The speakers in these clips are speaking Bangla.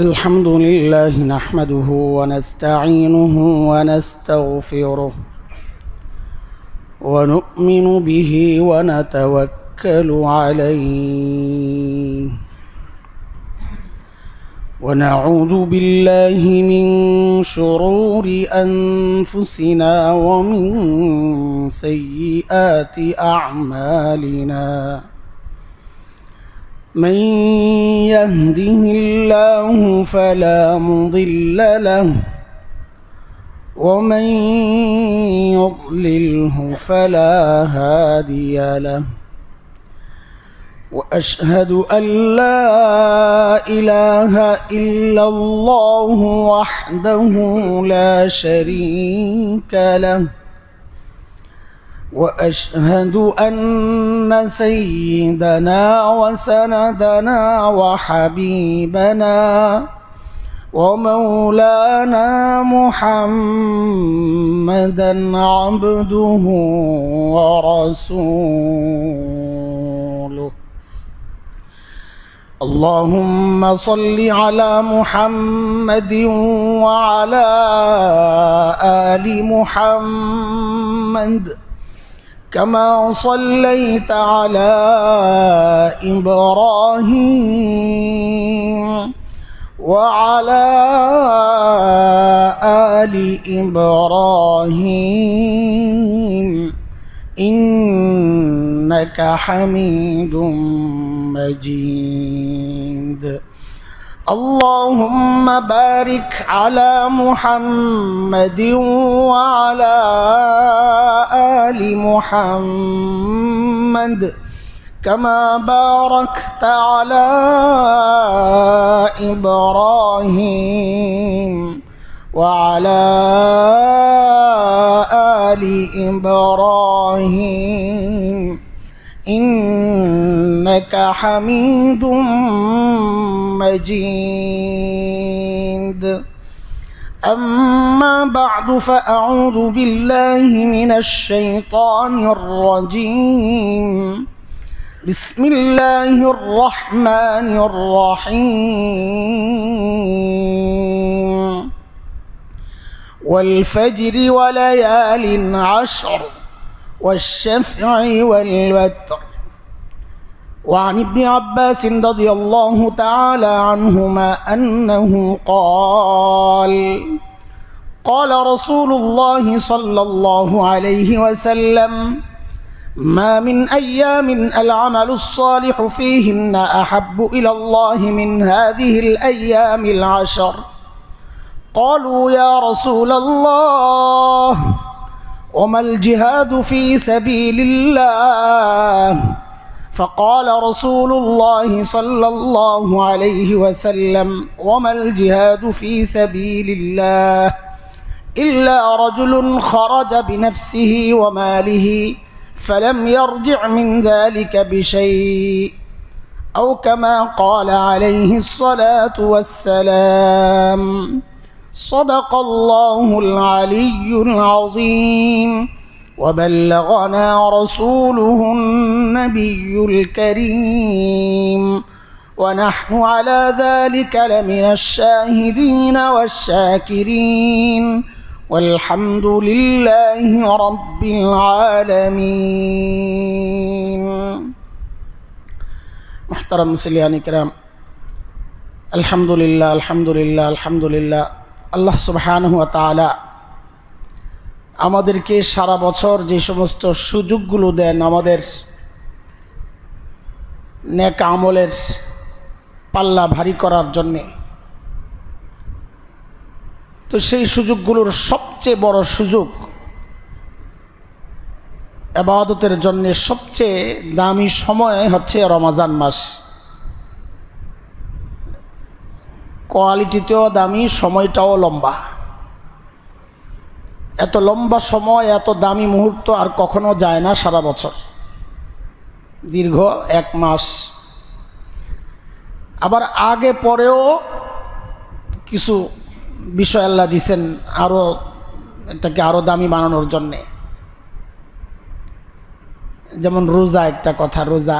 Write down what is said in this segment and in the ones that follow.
الحمد لله نحمده ونستعينه ونستغفره ونؤمن به ونتوكل عليه ونعوذ بالله من شرور أنفسنا ومن سيئات أعمالنا من يهده الله فلا مضل له ومن يضلله فلا هادي له وأشهد أن لا إله إلا الله وحده لا شريك له وأشهد أن سيدنا وسندنا وحبيبنا ومولانا محمدا عبده ورسوله اللهم صل على محمد وعلى آل محمد كما صليت على إبراهيم وعلى آل إبراهيم إنك حميد مجيد اللهم بارك على محمد وعلى آل محمد كما باركت على إبراهيم وعلى آل إبراهيم إنك حميد مجيد أما بعد فأعوذ بالله من الشيطان الرجيم بسم الله الرحمن الرحيم والفجر وليال عشر والشفع والوتر وعن ابن عباس رضي الله تعالى عنهما أنه قال رسول الله صلى الله عليه وسلم ما من أيام العمل الصالح فيهن أحب إلى الله من هذه الأيام العشر قالوا يا رسول الله وما الجهاد في سبيل الله فقال رسول الله صلى الله عليه وسلم وما الجهاد في سبيل الله إلا رجل خرج بنفسه وماله فلم يرجع من ذلك بشيء أو كما قال عليه الصلاة والسلام صدق الله العلي العظيم وبلغنا رسوله النبي الكريم ونحن على ذلك لمن الشاهدين والشاكرين والحمد لله رب العالمين محترم مسلمين الكرام الحمد لله الحمد لله الحمد لله আল্লাহ সুবহানাহু ওয়া তাআলা আমাদেরকে সারা বছর যে সমস্ত সুযোগগুলো দেন আমাদের নেক আমলের পাল্লা ভারী করার জন্য, তো সেই সুযোগগুলোর সবচেয়ে বড় সুযোগ ইবাদতের জন্য সবচেয়ে দামি সময় হচ্ছে রমজান মাস। কোয়ালিটিতেও দামি, সময়টাও লম্বা। এত লম্বা সময়, এত দামি মুহূর্ত আর কখনো যায় না সারা বছর, দীর্ঘ এক মাস। আবার আগে পরেও কিছু বিষয় আল্লাহ দিয়েছেন আরও এটাকে আরও দামি বানানোর জন্যে। যেমন রোজা একটা কথা, রোজা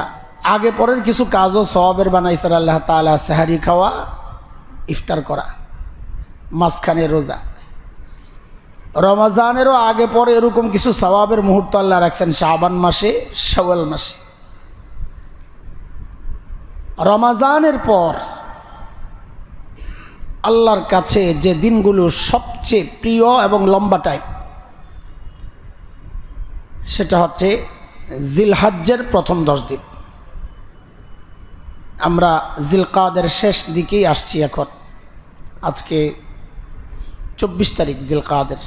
আগে পরের কিছু কাজও সওয়াবের বানাইছেন আল্লাহ তাআলা। সেহারি খাওয়া ইফতার করা, মাঝখানে রোজা। রমজানেরও আগে পরে এরকম কিছু সওয়াবের মুহূর্ত আল্লাহ রাখছেন শাবান মাসে, শাওয়াল মাসে। রমজানের পর আল্লাহর কাছে যে দিনগুলো সবচেয়ে প্রিয় এবং লম্বা টাইম, সেটা হচ্ছে জিলহজ্জের প্রথম 10 দিন। আমরা জিলকাদের শেষ দিকেই আসছি এখন। আজকে 24 তারিখ জিলকাদের,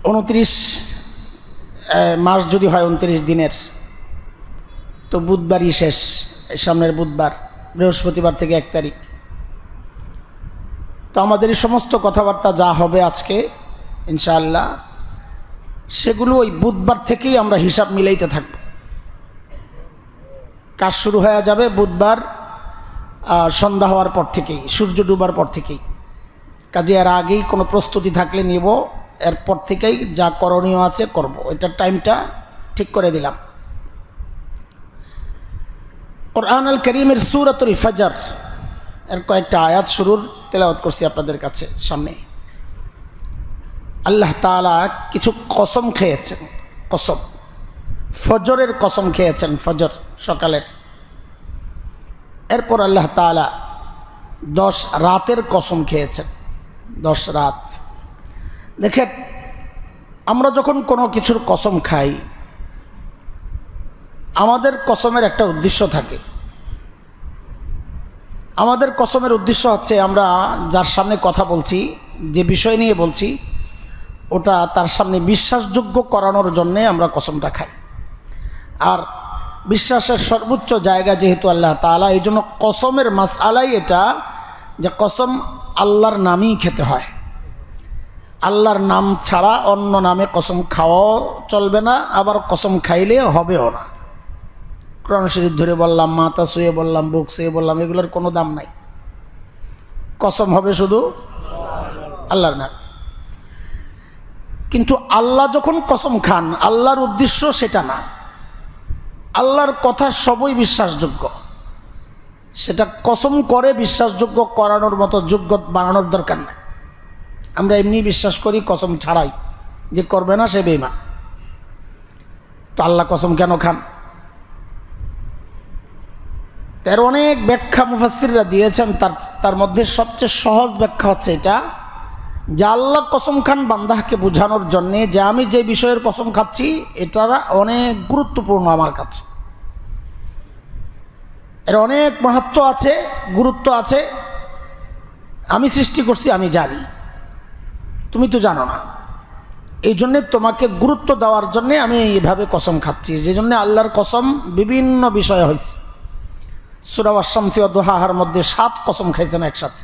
29 মাস যদি হয় 29 দিনের, তো বুধবারই শেষ, সামনের বুধবার, বৃহস্পতিবার থেকে 1 তারিখ। তো আমাদের এই সমস্ত কথাবার্তা যা হবে আজকে ইনশাআল্লাহ, সেগুলো ওই বুধবার থেকেই আমরা হিসাব মিলাইতে থাকব। কাজ শুরু হয়ে যাবে বুধবার সন্ধ্যা হওয়ার পর থেকেই, সূর্য ডুবার পর থেকেই। কাজে এর আগেই কোনো প্রস্তুতি থাকলে নিব, এরপর থেকেই যা করণীয় আছে করব। এটার টাইমটা ঠিক করে দিলাম। কুরআন আল কারীমের সূরাতুল ফজর এর কয়েকটা আয়াত শুরুর তেলাওয়াত করছি আপনাদের কাছে সামনে। আল্লাহ তাআলা কিছু কসম খেয়েছেন, কসম, ফজরের কসম খেয়েছেন, ফজর সকালের। এরপর আল্লাহ তাআলা 10 রাতের কসম খেয়েছেন, 10 রাত। দেখেন, আমরা যখন কোনো কিছুর কসম খাই, আমাদের কসমের একটা উদ্দেশ্য থাকে। আমাদের কসমের উদ্দেশ্য হচ্ছে আমরা যার সামনে কথা বলছি, যে বিষয় নিয়ে বলছি, ওটা তার সামনে বিশ্বাসযোগ্য করানোর জন্যে আমরা কসমটা খাই। আর বিশ্বাসের সর্বোচ্চ জায়গা যেহেতু আল্লাহ তাআলা, এই জন্য কসমের মাসআলাই এটা যে কসম আল্লাহর নামেই খেতে হয়। আল্লাহর নাম ছাড়া অন্য নামে কসম খাওয়াও চলবে না, আবার কসম খাইলে হবেও না। কোরআন শরীফ ধরে বললাম, মাথা শুয়ে বললাম, বুক শুয়ে বললাম, এগুলোর কোনো দাম নাই। কসম হবে শুধু আল্লাহর নাম। কিন্তু আল্লাহ যখন কসম খান, আল্লাহর উদ্দেশ্য সেটা না। আল্লাহর কথা সবই বিশ্বাসযোগ্য, সেটা কসম করে বিশ্বাসযোগ্য করানোর মতো যোগ্য বানানোর দরকার নেই। আমরা এমনি বিশ্বাস করি কসম ছাড়াই, যে করবে না সে বেঈমান। তো আল্লাহ কসম কেন খান? এর অনেক ব্যাখ্যা মুফাসসিররা দিয়েছেন। তার মধ্যে সবচেয়ে সহজ ব্যাখ্যা হচ্ছে এটা, যে আল্লাহ কসম খান বান্দাকে বোঝানোর জন্যে যে আমি যে বিষয়ের কসম খাচ্ছি এটা অনেক গুরুত্বপূর্ণ আমার কাছে, এর অনেক মাহাত্ম্য আছে, গুরুত্ব আছে। আমি সৃষ্টি করছি, আমি জানি, তুমি তো জানো না। এই জন্যে তোমাকে গুরুত্ব দেওয়ার জন্যে আমি এইভাবে কসম খাচ্ছি। যে জন্যে আল্লাহর কসম বিভিন্ন বিষয় হয়েছে। সূরা আশ-শামস ওয়া দুহার মধ্যে 7 কসম খাইছেন একসাথে।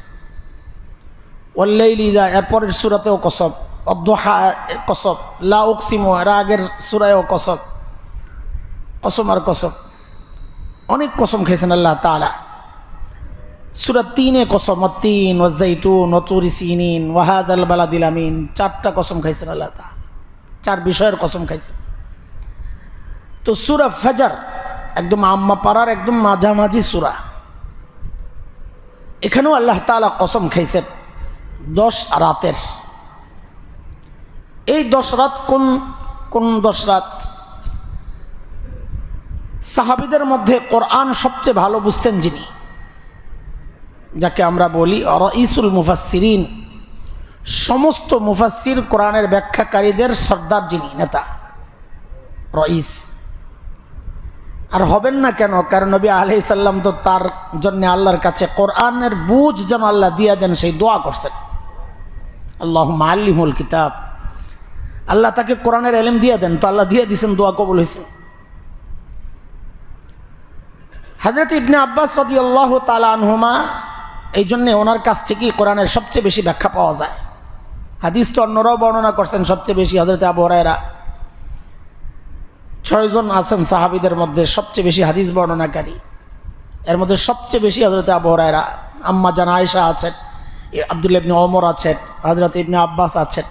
ওয়াল-লাইলি ইযা, এরপরের সূরাতেও কসম, ওয়াদ-দুহা কসম, লা উকসিমু এর আগের সূরায়ও কসম, কসম আর কসম, অনেক কসম খাইছেন আল্লাহ তাআলা। সূরা 3-এ কসম, ওয়াত-তিন ওয়াজ-যাইতুন ওয়া তুরি সিনিন ওয়া হাযাল বালাদিল আমিন, 4টা কসম খাইছেন আল্লাহ তাআলা, 4 বিষয়ের কসম খাইছেন। তো সূরা ফজর একদম আম্মা পাড়ার একদম মাঝামাঝি সূরা, এখানেও আল্লাহ তাআলা কসম খাইছেন 10 রাতের। এই 10 রাত কোন 10 রাত? সাহাবীদের মধ্যে কোরআন সবচেয়ে ভালো বুঝতেন যিনি, যাকে আমরা বলি রাইসুল মুফাসসিরিন, সমস্ত মুফাসসির কোরআনের ব্যাখ্যাকারীদের সর্দার যিনি, নেতা, রাইস। আর হবেন না কেন? কারণ নবী আলাইহিস সালাম তো তার জন্য আল্লাহর কাছে কোরআনের বুঝ যেন আল্লাহ দিয়ে দেন সেই দোয়া করছেন, আল্লাহুম্মা আল্লিমহুল কিতাব, আল্লাহ তাকে কোরআনের ইলম দিয়ে দেন। তো আল্লাহ দিয়ে দিয়েছেন, দোয়া কবুল হয়েছে। হযরত ইবনে আব্বাস রাদিয়াল্লাহু তাআলা আনহুমা, এই জন্যে ওনার কাছ থেকেই কোরআনের সবচেয়ে বেশি ব্যাখ্যা পাওয়া যায়। হাদিস তো অন্যরাও বর্ণনা করছেন সবচেয়ে বেশি। হযরত আবু হুরায়রা, 6 জন আছেন সাহাবীদের মধ্যে সবচেয়ে বেশি হাদিস বর্ণনাকারী। এর মধ্যে সবচেয়ে বেশি হযরত আবু হুরায়রা, আম্মা জান আয়েশা আছেন, আব্দুল্লাহ ইবনে ওমর আছেন, হযরত ইবনে আব্বাস আছেন।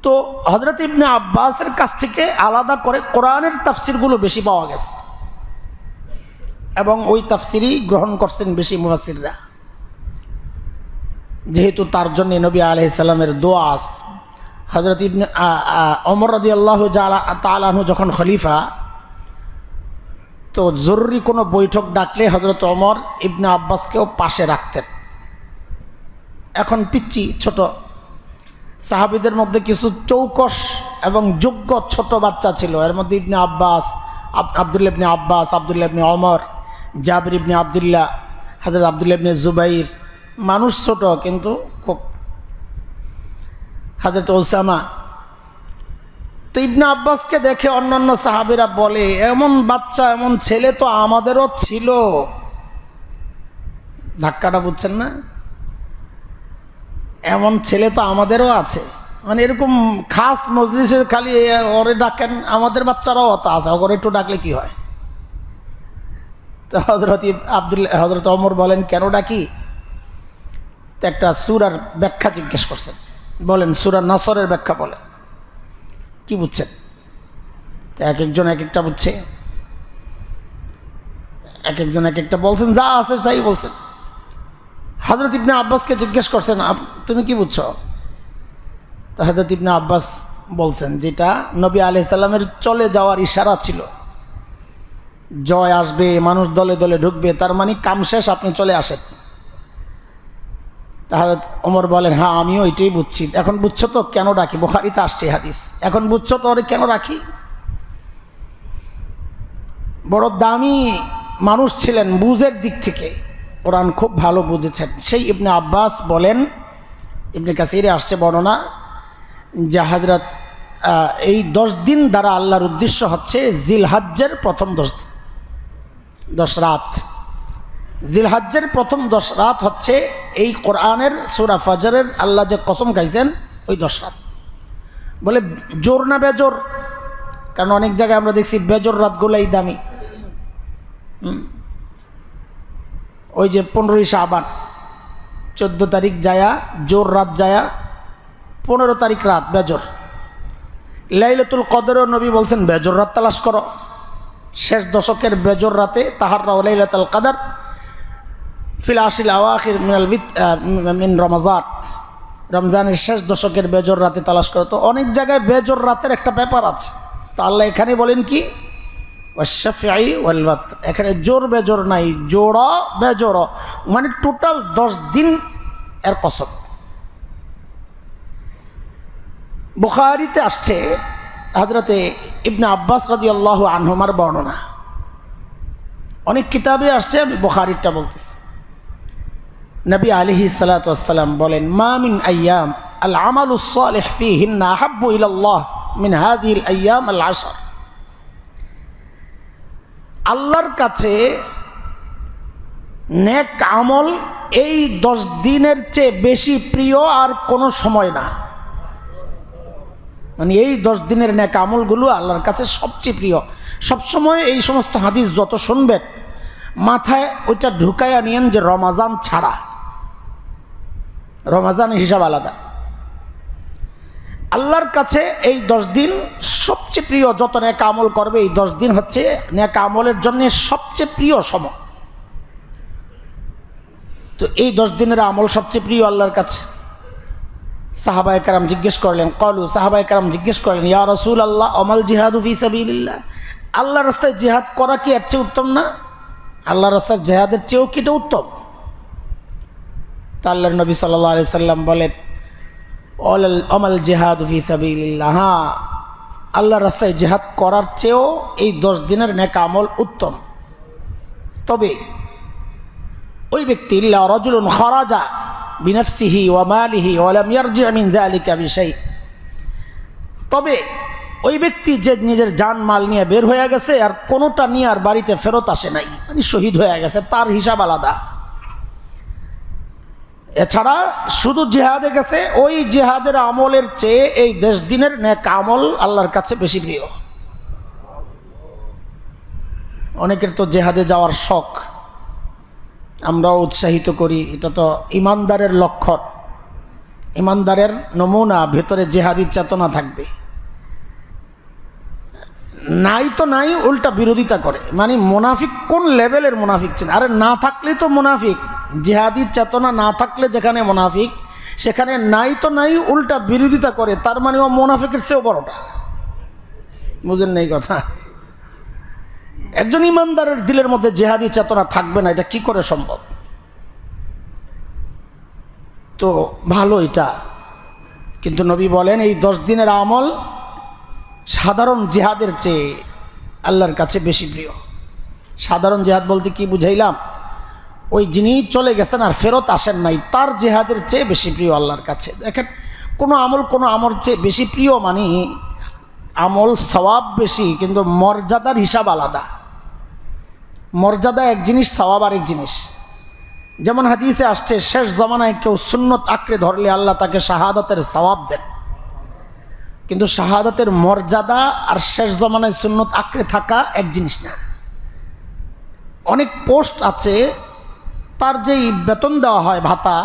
তো হযরত ইবনে আব্বাসের কাছ থেকে আলাদা করে কোরআনের তাফসিরগুলো বেশি পাওয়া গেছে। এবং ওই তাফসিরই গ্রহণ করছেন বেশি মুফাসসিররা, যেহেতু তার জন্য নবী আলাইহিস সালামের দোয়া আছে। হযরত ইবনে ওমর রাদিয়াল্লাহু তাআলা আনহু যখন খলিফা, তো জরুরি কোনো বৈঠক ডাকলে হযরত ওমর ইবনে আব্বাসকেও পাশে রাখতেন। এখন পিচ্চি ছোট সাহাবীদের মধ্যে কিছু চৌকস এবং যোগ্য ছোট বাচ্চা ছিল, এর মধ্যে ইবনে আব্বাস, আব্দুল্লাহ ইবনে আব্বাস, আব্দুল্লাহ ইবনে ওমর, জাবির ইবনে আব্দুল্লাহ, হযরত আব্দুল্লাহ ইবনে জুবাইর। মানুষ ছোট কিন্তু খুব, হযরত ওসামা। তো ইবনে আব্বাসকে দেখে অন্যান্য সাহাবীরা বলে, এমন বাচ্চা এমন ছেলে তো আমাদেরও ছিল। ধাক্কাটা বুঝছেন না? এমন ছেলে তো আমাদেরও আছে, মানে এরকম খাস মজলিসে খালি ওরে ডাকেন, আমাদের বাচ্চারাও অত আছে, ওরে একটু ডাকলে কি হয়? তো হযরত ওমর বলেন, কেন ডাকি? তো একটা সূরার ব্যাখ্যা জিজ্ঞেস করছেন, বলেন সূরা নাসরের ব্যাখ্যা বলেন, কি বুঝছেন? তো এক একজন এক একটা বুঝছে, এক একজন এক একটা বলছেন, যা আছে তাই বলছেন। হযরত ইবনে আব্বাসকে জিজ্ঞেস করছেন, তুমি কি বুঝছো? তো হযরত ইবনে আব্বাস বলছেন, যেটা নবী আলাইহিস সালামের চলে যাওয়ার ইশারা ছিল, জয় আসবে, মানুষ দলে দলে ঢুকবে, তার মানে কাম শেষ, আপনি চলে আসেন। তা হযরত ওমর বলেন, হ্যাঁ আমিও এটাই বুঝছি। এখন বুঝছো তো কেন ডাকি? বুখারীতে আসছে হাদিস, এখন বুঝছো তো ওরে কেন রাখি? বড় দামি মানুষ ছিলেন বুঝের দিক থেকে, কোরআন খুব ভালো বুঝেছেন। সেই ইবনে আব্বাস বলেন, ইবনে কাসিরে আসছে বর্ণনা, যে হযরত এই 10 দিন দ্বারা আল্লাহর উদ্দেশ্য হচ্ছে জিলহজ্জের প্রথম 10 দিন, 10 রাত। জিলহজ্জের প্রথম 10 রাত হচ্ছে এই কোরআনের সূরা ফজরের আল্লাহ যে কসম খাইছেন ওই 10 রাত। বলে জোর না বেজোর? কারণ অনেক জায়গায় আমরা দেখছি বেজোর রাতগুলাই দামি। ওই যে 15ই শাবান 14 তারিখ যায়া জোর রাত যায়া 15 তারিখ রাত বেজোর। লাইলাতুল কদরও নবী বলছেন বেজোর রাত তালাশ করো। শেষ দশকের বেজোর রাতে তাহাররাও লাইলাতুল কদর ফিল আশিল আওয়াখির মিন রমজান, রমজানের শেষ দশকের বেজোর রাতে তালাশ করো। তো অনেক জায়গায় বেজোর রাতের একটা ব্যাপার আছে। তো আল্লাহ এখানে বলেন কি, ওয়াশফাঈ ওয়াল ওয়াতর, এখানে জোর বেজোর নাই, জোড়া বেজোড়, মানে টোটাল 10 দিন এর কসম। বুখারীতে আসছে হযরতে ইবনে আব্বাস রাদিয়াল্লাহু আনহুমার বর্ণনা, অনেক কিতাবে আসছে, আমি বুখারীরটা বলতেছি। নবী আলাইহিস সালাতু ওয়াস সালাম বলেন, মা মিন আইয়াম আল আমালুস সালিহ ফীহিন্না আহাব্বু ইলাল্লাহ মিন হাযিহিল আইয়াম আল 10। আল্লাহর কাছে নেক আমল এই 10 দিনের চেয়ে বেশি প্রিয় আর কোনো সময় না। মানে এই 10 দিনের নেক আমলগুলো আল্লাহর কাছে সবচেয়ে প্রিয়। সবসময় এই সমস্ত হাদিস যত শুনবেন মাথায় ওইটা ঢুকাইয়া নিয়েন যে রমাজান ছাড়া, রমাজানের হিসাব আলাদা। আল্লাহর কাছে এই 10 দিন সবচেয়ে প্রিয়, যত নেক আমল করবে এই 10 দিন হচ্ছে নেক আমলের জন্য সবচেয়ে প্রিয় সময়। তো এই 10 দিনের আমল সবচেয়ে প্রিয় আল্লাহর কাছে। সাহাবায়ে কেরাম জিজ্ঞেস করলেন, সাহাবায়ে কেরাম জিজ্ঞেস করলেন, ইয়া রাসূলুল্লাহ আমাল জিহাদু ফি সাবিলিল্লাহ, আল্লাহর রাস্তায় জিহাদ করা কি এর চেয়ে উত্তম না? আল্লাহর রাস্তায় জিহাদের চেয়েও কি এটা উত্তম? তা আল্লাহর নবী সাল্লাল্লাহু আলাইহি সাল্লাম বলেন, আমাল জিহাদু ফি সাবিলিল্লাহ, হ্যাঁ আল্লাহর রাস্তায় জিহাদ করার চেয়েও এই 10 দিনের নেক আমল উত্তম। তবে ওই ব্যক্তি ইল্লা রাজুলুন খারাজা বিনফসিহি ওয়া মালিহি ওয়া লাম ইয়ারজি মিন যালিকা বিশাই, তবে ওই ব্যক্তি যে নিজের জান মাল নিয়ে বের হয়ে গেছে আর কোনোটা নিয়ে আর বাড়িতে ফেরত আসে নাই, মানে শহীদ হয়ে গেছে, তার হিসাব আলাদা। এছাড়া শুধু জিহাদে গেছে, ওই জিহাদের আমলের চেয়ে এই 10 দিনের নেক আমল আল্লাহর কাছে বেশি প্রিয়। অনেকের তো জিহাদে যাওয়ার শখ, আমরাও উৎসাহিত করি, এটা তো ইমানদারের লক্ষণ, ইমানদারের নমুনা, ভেতরে জিহাদি চেতনা থাকবে। নাই তো নাই, উল্টা বিরোধিতা করে। মানে মুনাফিক কোন লেভেলের মুনাফিক ছিল? আরে না থাকলেই তো মুনাফিক। জিহাদি চেতনা না থাকলে যেখানে মুনাফিক, সেখানে নাই তো নাই, উল্টা বিরোধিতা করে। তার মানে ও মুনাফিকের চেয়েও বড়টা। বুঝেন না এই কথা? একজন ইমানদারের দিলের মধ্যে জিহাদি চেতনা থাকবে না, এটা কি করে সম্ভব? তো ভালো এটা, কিন্তু নবী বলেন এই 10 দিনের আমল সাধারণ জিহাদের চেয়ে আল্লাহর কাছে বেশি প্রিয়। সাধারণ জিহাদ বলতে কি বুঝাইলাম? ওই যিনি চলে গেছেন আর ফেরত আসেন নাই, তার জিহাদের চেয়ে বেশি প্রিয় আল্লাহর কাছে। দেখেন, কোনো আমল চেয়ে বেশি প্রিয়, মানে আমল সওয়াব বেশি, কিন্তু মর্যাদার হিসাব আলাদা। মর্যাদা এক জিনিস, সওয়াব আরেক জিনিস। যেমন হাদিসে আসছে, শেষ জমানায় কেউ সুন্নত আঁকড়ে ধরলে আল্লাহ তাকে শাহাদাতের সওয়াব দেন। কিন্তু শাহাদাতের মর্যাদা আর শেষ জমানায় সুন্নত আঁকড়ে থাকা এক জিনিস না। অনেক পোস্ট আছে, তার যেই বেতন দেওয়া হয় ভাতা,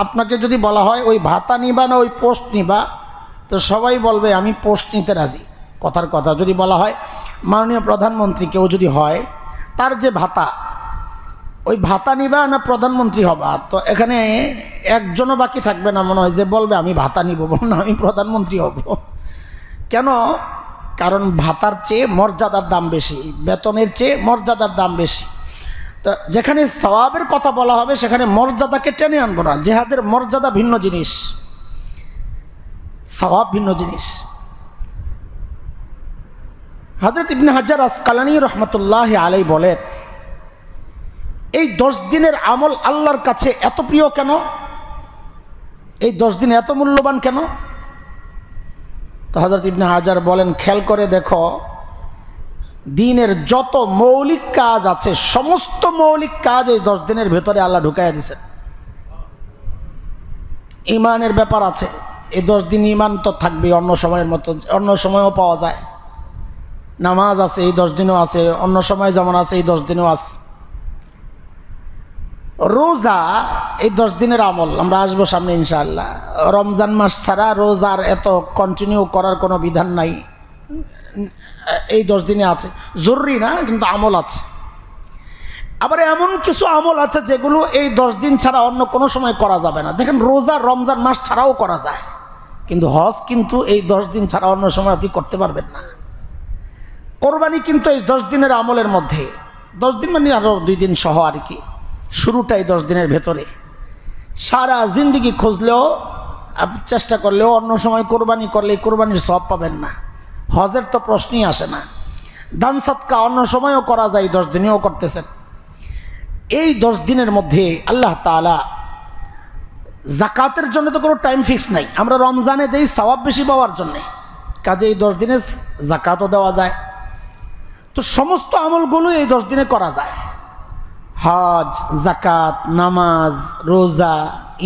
আপনাকে যদি বলা হয় ওই ভাতা নিবা না ওই পোস্ট নিবা, তো সবাই বলবে আমি পোস্ট নিতে রাজি। কথার কথা, যদি বলা হয় মাননীয় প্রধানমন্ত্রী কেউ যদি হয়, তার যে ভাতা, ওই ভাতা নিবা না প্রধানমন্ত্রী হবা, তো এখানে একজনও বাকি থাকবে না মনে হয় যে বলবে আমি ভাতা নিব না আমি প্রধানমন্ত্রী হব। কেন? কারণ ভাতার চেয়ে মর্যাদার দাম বেশি, বেতনের চেয়ে মর্যাদার দাম বেশি। তো যেখানে সওয়াবের কথা বলা হবে সেখানে মর্যাদাকে টেনে আনবো না। জিহাদের মর্যাদা ভিন্ন জিনিস, সওয়াব ভিন্ন জিনিস। হযরত ইবনে হাজার আসকালানী রহমতুল্লাহ আলাইহি বলেন, এই 10 দিনের আমল আল্লাহর কাছে এত প্রিয় কেন? এই 10 দিন এত মূল্যবান কেন? তো হযরত ইবনে হাজার বলেন, খেয়াল করে দেখো, দিনের যত মৌলিক কাজ আছে সমস্ত মৌলিক কাজ এই 10 দিনের ভেতরে আল্লাহ ঢুকাইয়া দিয়েছেন। ইমানের ব্যাপার আছে, এই 10 দিন ইমান তো থাকবে অন্য সময়ের মতো, অন্য সময়ও পাওয়া যায়। নামাজ আছে এই 10 দিনও আছে, অন্য সময় যেমন আছে এই 10 দিনও আছে। রোজা এই 10 দিনের আমল, আমরা আসবো সামনে ইনশাআল্লাহ। রমজান মাস ছাড়া রোজার এত কন্টিনিউ করার কোনো বিধান নাই, এই 10 দিনে আছে, জরুরি না কিন্তু আমল আছে। আবার এমন কিছু আমল আছে যেগুলো এই 10 দিন ছাড়া অন্য কোনো সময় করা যাবে না। দেখেন, রোজা রমজান মাস ছাড়াও করা যায়, কিন্তু হজ কিন্তু এই 10 দিন ছাড়া অন্য সময় আপনি করতে পারবেন না। কোরবানি কিন্তু এই 10 দিনের আমলের মধ্যে, 10 দিন মানে আরও 2 দিন সহ আর কি, শুরুটাই 10 দিনের ভেতরে। সারা জিন্দিগি খুঁজলেও, চেষ্টা করলেও অন্য সময় কোরবানি করলে কোরবানির সওয়াব পাবেন না। হজের তো প্রশ্নই আসে না। দান সদকা অন্য সময়ও করা যায়, 10 দিনেও করতেছেন। এই 10 দিনের মধ্যে আল্লাহ তাআলা জাকাতের জন্য তো কোনো টাইম ফিক্স নাই। আমরা রমজানে দেই সওয়াব বেশি পাওয়ার জন্যে, কাজে এই 10 দিনে জাকাতও দেওয়া যায়। তো সমস্ত আমলগুলো এই 10 দিনে করা যায়। হজ, জাকাত, নামাজ, রোজা,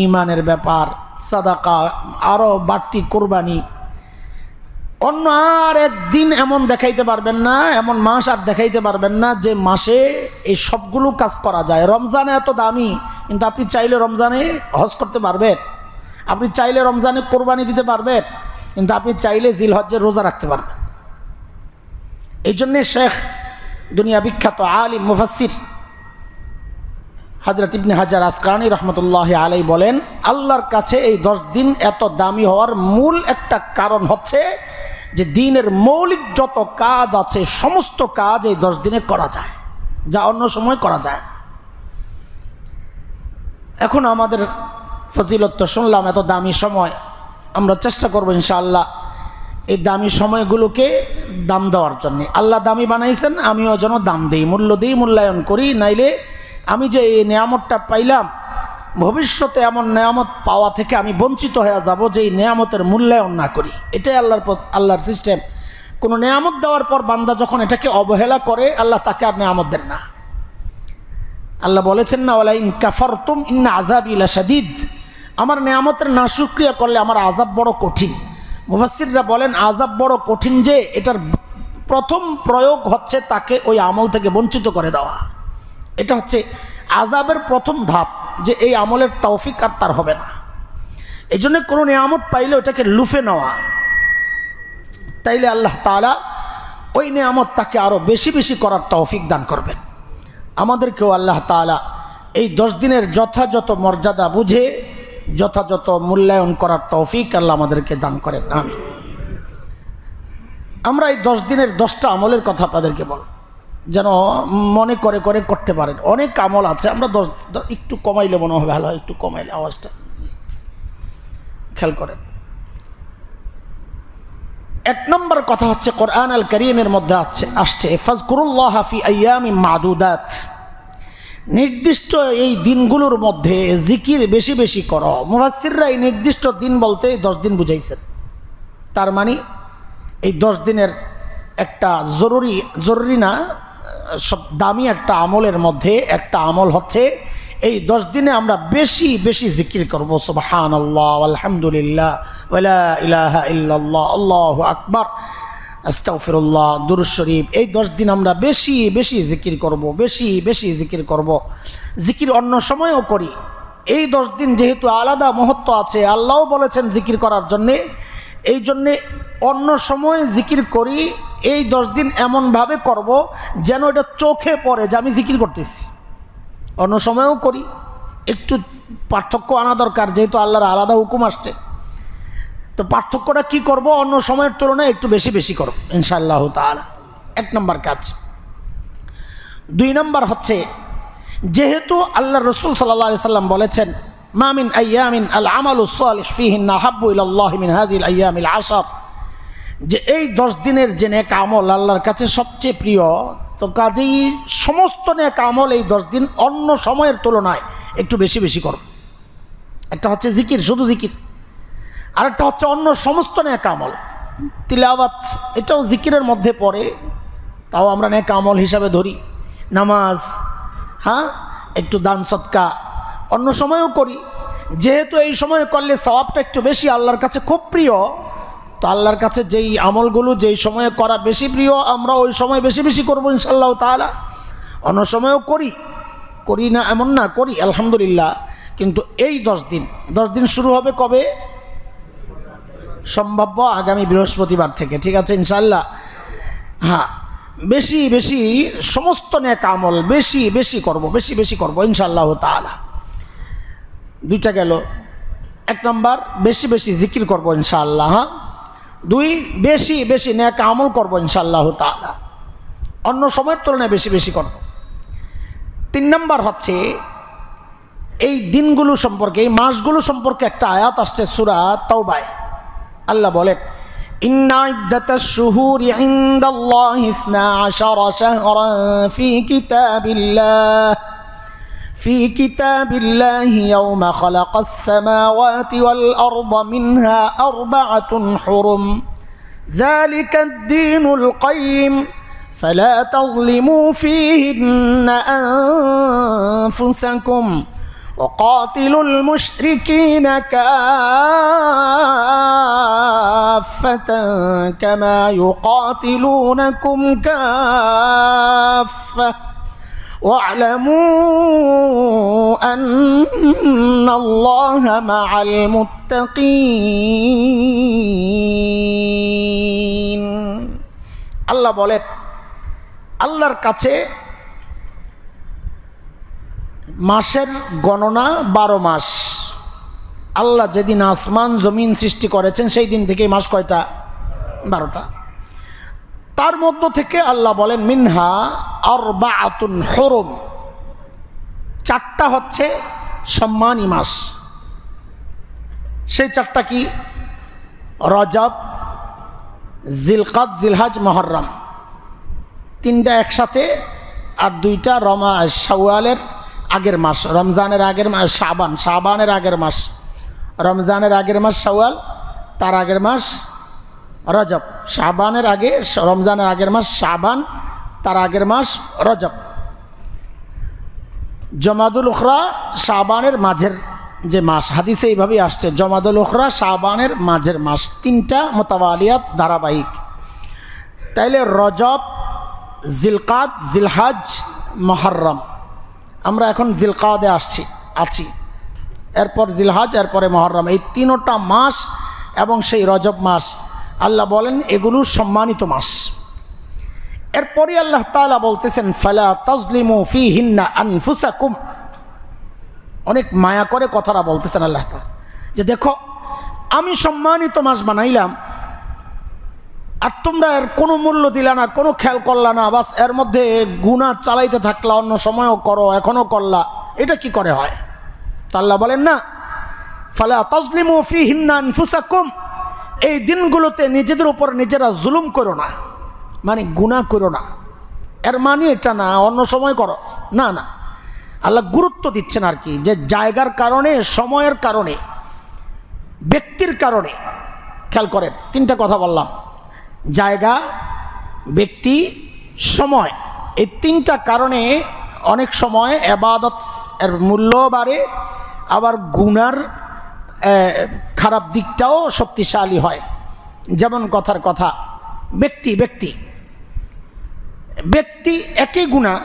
ইমানের ব্যাপার, সাদাকা, আরও বাড়তি কোরবানি। অন্য আর একদিন এমন দেখাইতে পারবেন না, এমন মাস আর দেখাইতে পারবেন না যে মাসে এই সবগুলো কাজ করা যায়। রমজানে এত দামি, কিন্তু আপনি চাইলে রমজানে হজ করতে পারবেন, আপনি চাইলে রমজানে কোরবানি দিতে পারবেন, কিন্তু আপনি চাইলে জিলহজ্জের রোজা রাখতে পারবেন। এই জন্যে শেখ, দুনিয়া বিখ্যাত আলিম মুফাসসির হযরত ইবনে হাজার আসকালানী রহমতুল্লাহ আলাইহি বলেন, আল্লাহর কাছে এই 10 দিন এত দামি হওয়ার মূল একটা কারণ হচ্ছে যে দিনের মৌলিক যত কাজ আছে সমস্ত কাজ এই 10 দিনে করা যায়, যা অন্য সময় করা যায় না। এখন আমাদের ফজিলত তো শুনলাম, এত দামি সময়, আমরা চেষ্টা করবো ইনশাআল্লাহ এই দামি সময়গুলোকে দাম দেওয়ার জন্যে। আল্লাহ দামি বানাইছেন, আমিও যেন দাম দিই, মূল্য দিই, মূল্যায়ন করি। নাইলে আমি যে এই নেয়ামতটা পাইলাম, ভবিষ্যতে এমন নেয়ামত পাওয়া থেকে আমি বঞ্চিত হয়ে যাব যে এই নেয়ামতের মূল্যায়ন না করি। এটাই আল্লাহর সিস্টেম। কোনো নেয়ামত দেওয়ার পর বান্দা যখন এটাকে অবহেলা করে, আল্লাহ তাকে আর নেয়ামত দেন না। আল্লাহ বলেছেন না, ওয়ালা ইন কাফারতুম ইন্না আযাবি লাশাদীদ, আমার নেয়ামতের নাশুকরিয়া করলে আমার আযাব বড় কঠিন। মুফাসসিররা বলেন আযাব বড় কঠিন যে এটার প্রথম প্রয়োগ হচ্ছে তাকে ওই আমল থেকে বঞ্চিত করে দেওয়া। এটা হচ্ছে আযাবের প্রথম ধাপ, যে এই আমলের তৌফিক আর তার হবে না। এই জন্য কোনো নিয়ামত পাইলে ওটাকে লুফে নেওয়া, তাইলে আল্লাহ তাআলা ওই নিয়ামত তাকে আরও বেশি বেশি করার তৌফিক দান করবেন। আমাদেরকেও আল্লাহ তাআলা এই 10 দিনের যথাযথ মর্যাদা বুঝে যথাযথ মূল্যায়ন করার তৌফিক আল্লাহ আমাদেরকে দান করেন, আমিন। আমরা এই 10 দিনের 10টা আমলের কথা আপনাদেরকে বল, যেন মনে করে করে করতে পারেন। অনেক আমল আছে, আমরা 10 একটু কমাইলে মনে হবে ভালো হয়, একটু কমাইলে আওয়াজটা খেয়াল করেন। 1 নম্বর কথা হচ্ছে কোরআন আল কারীমের মধ্যে আসছে ফাজকুরুল্লাহ ফি আইয়ামিন মাদুদাত, নির্দিষ্ট এই দিনগুলোর মধ্যে জিকির বেশি বেশি করো। মুফাসসিররা এই নির্দিষ্ট দিন বলতে 10 দিন বুঝাইছেন। তার মানে এই 10 দিনের একটা জরুরি না, সব দামি একটা আমলের মধ্যে একটা আমল হচ্ছে এই 10 দিনে আমরা বেশি বেশি জিকির করব। সুবহানাল্লাহ, আলহামদুলিল্লাহ, ওয়ালা ইলাহা ইল্লাল্লাহ, আল্লাহু আকবার, আস্তাগফিরুল্লাহ, দুরূদ শরীফ। এই 10 দিন আমরা বেশি বেশি জিকির করব, বেশি বেশি জিকির করব। জিকির অন্য সময়ও করি, এই 10 দিন যেহেতু আলাদা মহত্ব আছে, আল্লাহও বলেছেন জিকির করার জন্যে, এই জন্যে অন্য সময় জিকির করি। এই 10 দিন এমনভাবে করব যেন এটা চোখে পড়ে যে আমি জিকির করতেছি। অন্য সময়ও করি, একটু পার্থক্য আনা দরকার, যেহেতু আল্লাহর আলাদা হুকুম আসছে। তো পার্থক্যটা কি করব? অন্য সময়ের তুলনায় একটু বেশি বেশি করব ইনশাআল্লাহ তাআলা। 1 নম্বর কাজ। 2 নম্বর হচ্ছে, যেহেতু আল্লাহ রসুল সাল্লাল্লাহু আলাইহি সাল্লাম বলেছেন মা মিন আইয়ামিন আল আমালু সালিহ ফিহিন্না হাব্বু ইলাল্লাহি মিন হাযিহিল আইয়ামিল 10, যে এই 10 দিনের যে নেক আমল আল্লাহর কাছে সবচেয়ে প্রিয়। তো কাজেই সমস্ত নেক আমল এই 10 দিন অন্য সময়ের তুলনায় একটু বেশি বেশি করব। একটা হচ্ছে জিকির, শুধু জিকির, আরেকটা হচ্ছে অন্য সমস্ত নেক আমল। তিলাওয়াত এটাও জিকিরের মধ্যে পড়ে, তাও আমরা নেক আমল হিসাবে ধরি। নামাজ, হ্যাঁ, একটু দান সদকা অন্য সময়ও করি। যেহেতু এই সময় করলে সওয়াবটা একটু বেশি, আল্লাহর কাছে খুব প্রিয়, তো আল্লাহর কাছে যেই আমলগুলো যেই সময়ে করা বেশি প্রিয়, আমরা ওই সময় বেশি বেশি করবো ইনশাআল্লাহ তাআলা। অন্য সময়ও করি না এমন না, করি আলহামদুলিল্লাহ। কিন্তু এই 10 দিন শুরু হবে কবে? সম্ভাব্য আগামী বৃহস্পতিবার থেকে, ঠিক আছে ইনশাআল্লাহ। হ্যাঁ, বেশি বেশি সমস্ত নেক আমল বেশি বেশি করব ইনশাআল্লাহ তাআলা। 2টা গেল। 1 নম্বর বেশি বেশি জিকির করব ইনশাআল্লাহ। 2 বেশি বেশি নেক আমল করব ইনশাআল্লাহ তাআলা, অন্য সময়ের তুলনায় বেশি বেশি করব। 3 নম্বর হচ্ছে, এই দিনগুলো সম্পর্কে, এই মাসগুলো সম্পর্কে একটা আয়াত আসছে সূরা তাওবায়। আল্লাহ বলেন ইন্না ইদ্দাতাশ শুহুরি ইনদাল্লাহি 12 শাহরান في كتاب الله يوم خلق السماوات والأرض منها 4 حرم ذلك الدين القيم فلا تظلموا فيهن أنفسكم وقاتلوا المشركين كافة كما يقاتلونكم كافة واعلموا أن الله مع المتقين। আল্লাহ বলেন, আল্লাহর কাছে মাসের গণনা 12 মাস। আল্লাহ যেদিন আসমান জমিন সৃষ্টি করেছেন সেই দিন থেকেই মাস কয়টা? 12টা। তার মধ্য থেকে আল্লাহ বলেন মিনহা আরবাআতুন হুরুম, 4টা হচ্ছে সম্মানী মাস। সেই 4টা কি? রজব, জিলকাদ, জিলহজ, মুহররম। 3টা একসাথে, আর 2টা শাওয়ালের আগের মাস, রমজানের আগের মাস শাবানের আগের মাস। রমজানের আগের মাস শাওয়াল, তার আগের মাস রজব। শাবানের আগে, রমজানের আগের মাস শাবান, তার আগের মাস রজব। জমাদুল উখরা শাবানের মাঝের যে মাস, হাদিসে এইভাবেই আসছে, জমাদুল উখরা শাবানের মাঝের মাস। 3টা মুতাওয়ালিয়াত, ধারাবাহিক। তাইলে রজব, জিলকাদ, জিলহজ, মুহররম। আমরা এখন জিলকাদে আছি, এরপর জিলহজ, এরপরে মুহররম। এই 3টা মাস এবং সেই রজব মাস, আল্লাহ বলেন এগুলো সম্মানিত মাস। এরপরই আল্লাহ তাআলা বলতেছেন ফালা তাজলিমু ফিহিন্না আনফুসাকুম। অনেক মায়া করে কথাটা বলতেছেন আল্লাহ তাআলা, যে দেখো আমি সম্মানিত মাস বানাইলাম আর তোমরা এর কোনো মূল্য দিলা না, কোনো খেয়াল করলা না, বাস এর মধ্যে গুনাহ চালাইতে থাকলা, অন্য সময়ও করো, এখনও করলা, এটা কি করে হয়? তো আল্লাহ বলেন না, ফালা তাজলিমু ফিহিন্না আনফুসাকুম, এই দিনগুলোতে নিজেদের উপর নিজেরা জুলুম করো না, মানে গুনাহ করো না, এর মানে এটা না অন্য সময় করো, না না, আল্লাহ গুরুত্ব দিচ্ছেন আর কি, যে জায়গার কারণে, সময়ের কারণে, ব্যক্তির কারণে। খেয়াল করেন, তিনটা কথা বললাম, জায়গা, ব্যক্তি, সময়, এই তিনটা কারণে অনেক সময় ইবাদত এর মূল্য বাড়ে, আবার গুনার খারাপ দিকটাও শক্তিশালী হয়। যেমন কথার কথা, ব্যক্তি ব্যক্তি ব্যক্তি একই গুনাহ,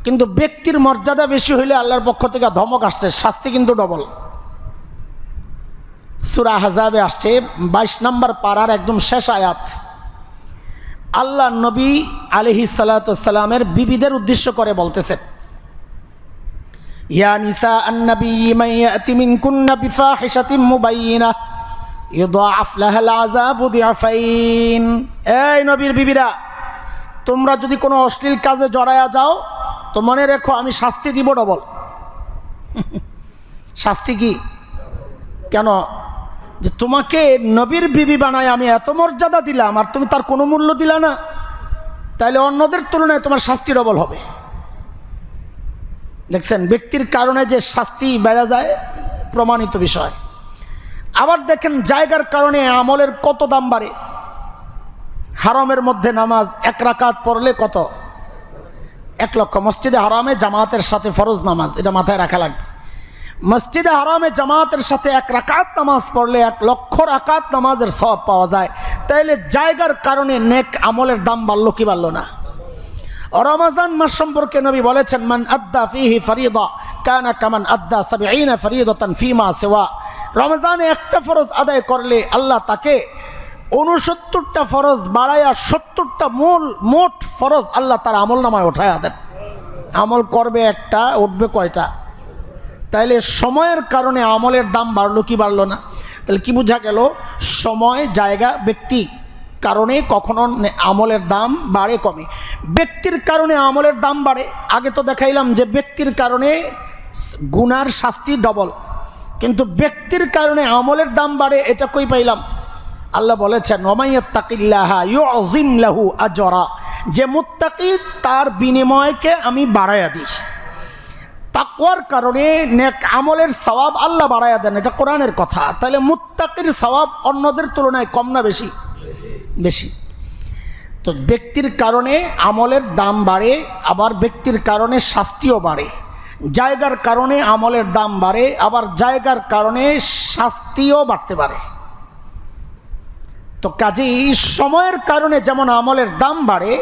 কিন্তু ব্যক্তির মর্যাদা বেশি হইলে আল্লাহর পক্ষ থেকে ধমক আসছে, শাস্তি কিন্তু ডবল। সূরা আহজাবে আসছে 22 নম্বর পারার একদম শেষ আয়াত। আল্লাহ নবী আলাইহিস সালাতু ওয়াসসালামের বিবিদের উদ্দেশ্য করে বলতেছেন, ইয়া নিসা আন-নবী মান ইয়াতি মিনকুন্না বিফাহিশাতিন মুবাইয়িনাহ ইউদাআফ লাহাল আযাবু দিআফাইন। এই নবীর বিবিরা, তোমরা যদি কোনো অশ্লীল কাজে জড়ায়া যাও তো মনে রেখো আমি শাস্তি দিব ডবল। শাস্তি কি? কেন? যে তোমাকে নবীর বিবি বানায় আমি এত মর্যাদা দিলাম আর তুমি তার কোনো মূল্য দিলা না, তাইলে অন্যদের তুলনায় তোমার শাস্তি ডবল হবে। দেখছেন, ব্যক্তির কারণে যে শাস্তি বেড়ে যায়, প্রমাণিত বিষয়। আবার দেখেন, জায়গার কারণে আমলের কত দাম বাড়ে। হারামের মধ্যে নামাজ 1 রাকাত পড়লে কত? 1 লক্ষ। মসজিদে হারামে জামাতের সাথে ফরজ নামাজ, এটা মাথায় রাখা লাগবে। মসজিদে হারামে জামাতের সাথে 1 রাকাত নামাজ পড়লে 1 লক্ষ রাকাত নামাজের সওয়াব পাওয়া যায়। তাইলে জায়গার কারণে নেক আমলের দাম বাড়লো কি বাড়লো না? রমজান মাস সম্পর্কে নবী বলেছেন, মান আদ্দা ফিহি ফরিদা কানা কামান আদ্দা 70 ফরিদাতান ফিমা সিওয়া। রমজানে একটা ফরজ আদায় করলে আল্লাহ তাকে 69টা ফরজ বাড়ায়া 70টা মোট ফরজ আল্লাহ তার আমল নামায় উঠায়া দেন। আমল করবে একটা, উঠবে কয়টা? তাইলে সময়ের কারণে আমলের দাম বাড়লো কি বাড়লো না? তাহলে কি বোঝা গেল? সময়, জায়গা, ব্যক্তি কারণে কখনো আমলের দাম বাড়ে কমে। ব্যক্তির কারণে আমলের দাম বাড়ে। আগে তো দেখাইলাম যে ব্যক্তির কারণে গুনার শাস্তি ডবল, কিন্তু ব্যক্তির কারণে আমলের দাম বাড়ে, এটা কই পাইলাম? আল্লাহ বলেছেন, ওমাইয়াত্তাকিল্লাহা ইউযিম লাহু আজরা, যে মুত্তাকি তার বিনিময়কে আমি বাড়াইয়া দিই। তাকওয়ার কারণে নেক আমলের সওয়াব আল্লাহ বাড়াইয়া দেন, এটা কোরআনের কথা। তাহলে মুত্তাকির সওয়াব অন্যদের তুলনায় কম না বেশি? বেশি। তো ব্যক্তির কারণে আমলের দাম বাড়ে, আবার ব্যক্তির কারণে শাস্তিও বাড়ে। জায়গার কারণে আমলের দাম বাড়ে, আবার জায়গার কারণে শাস্তিও বাড়তে পারে। তো কাজেই সময়ের কারণে যেমন আমলের দাম বাড়ে,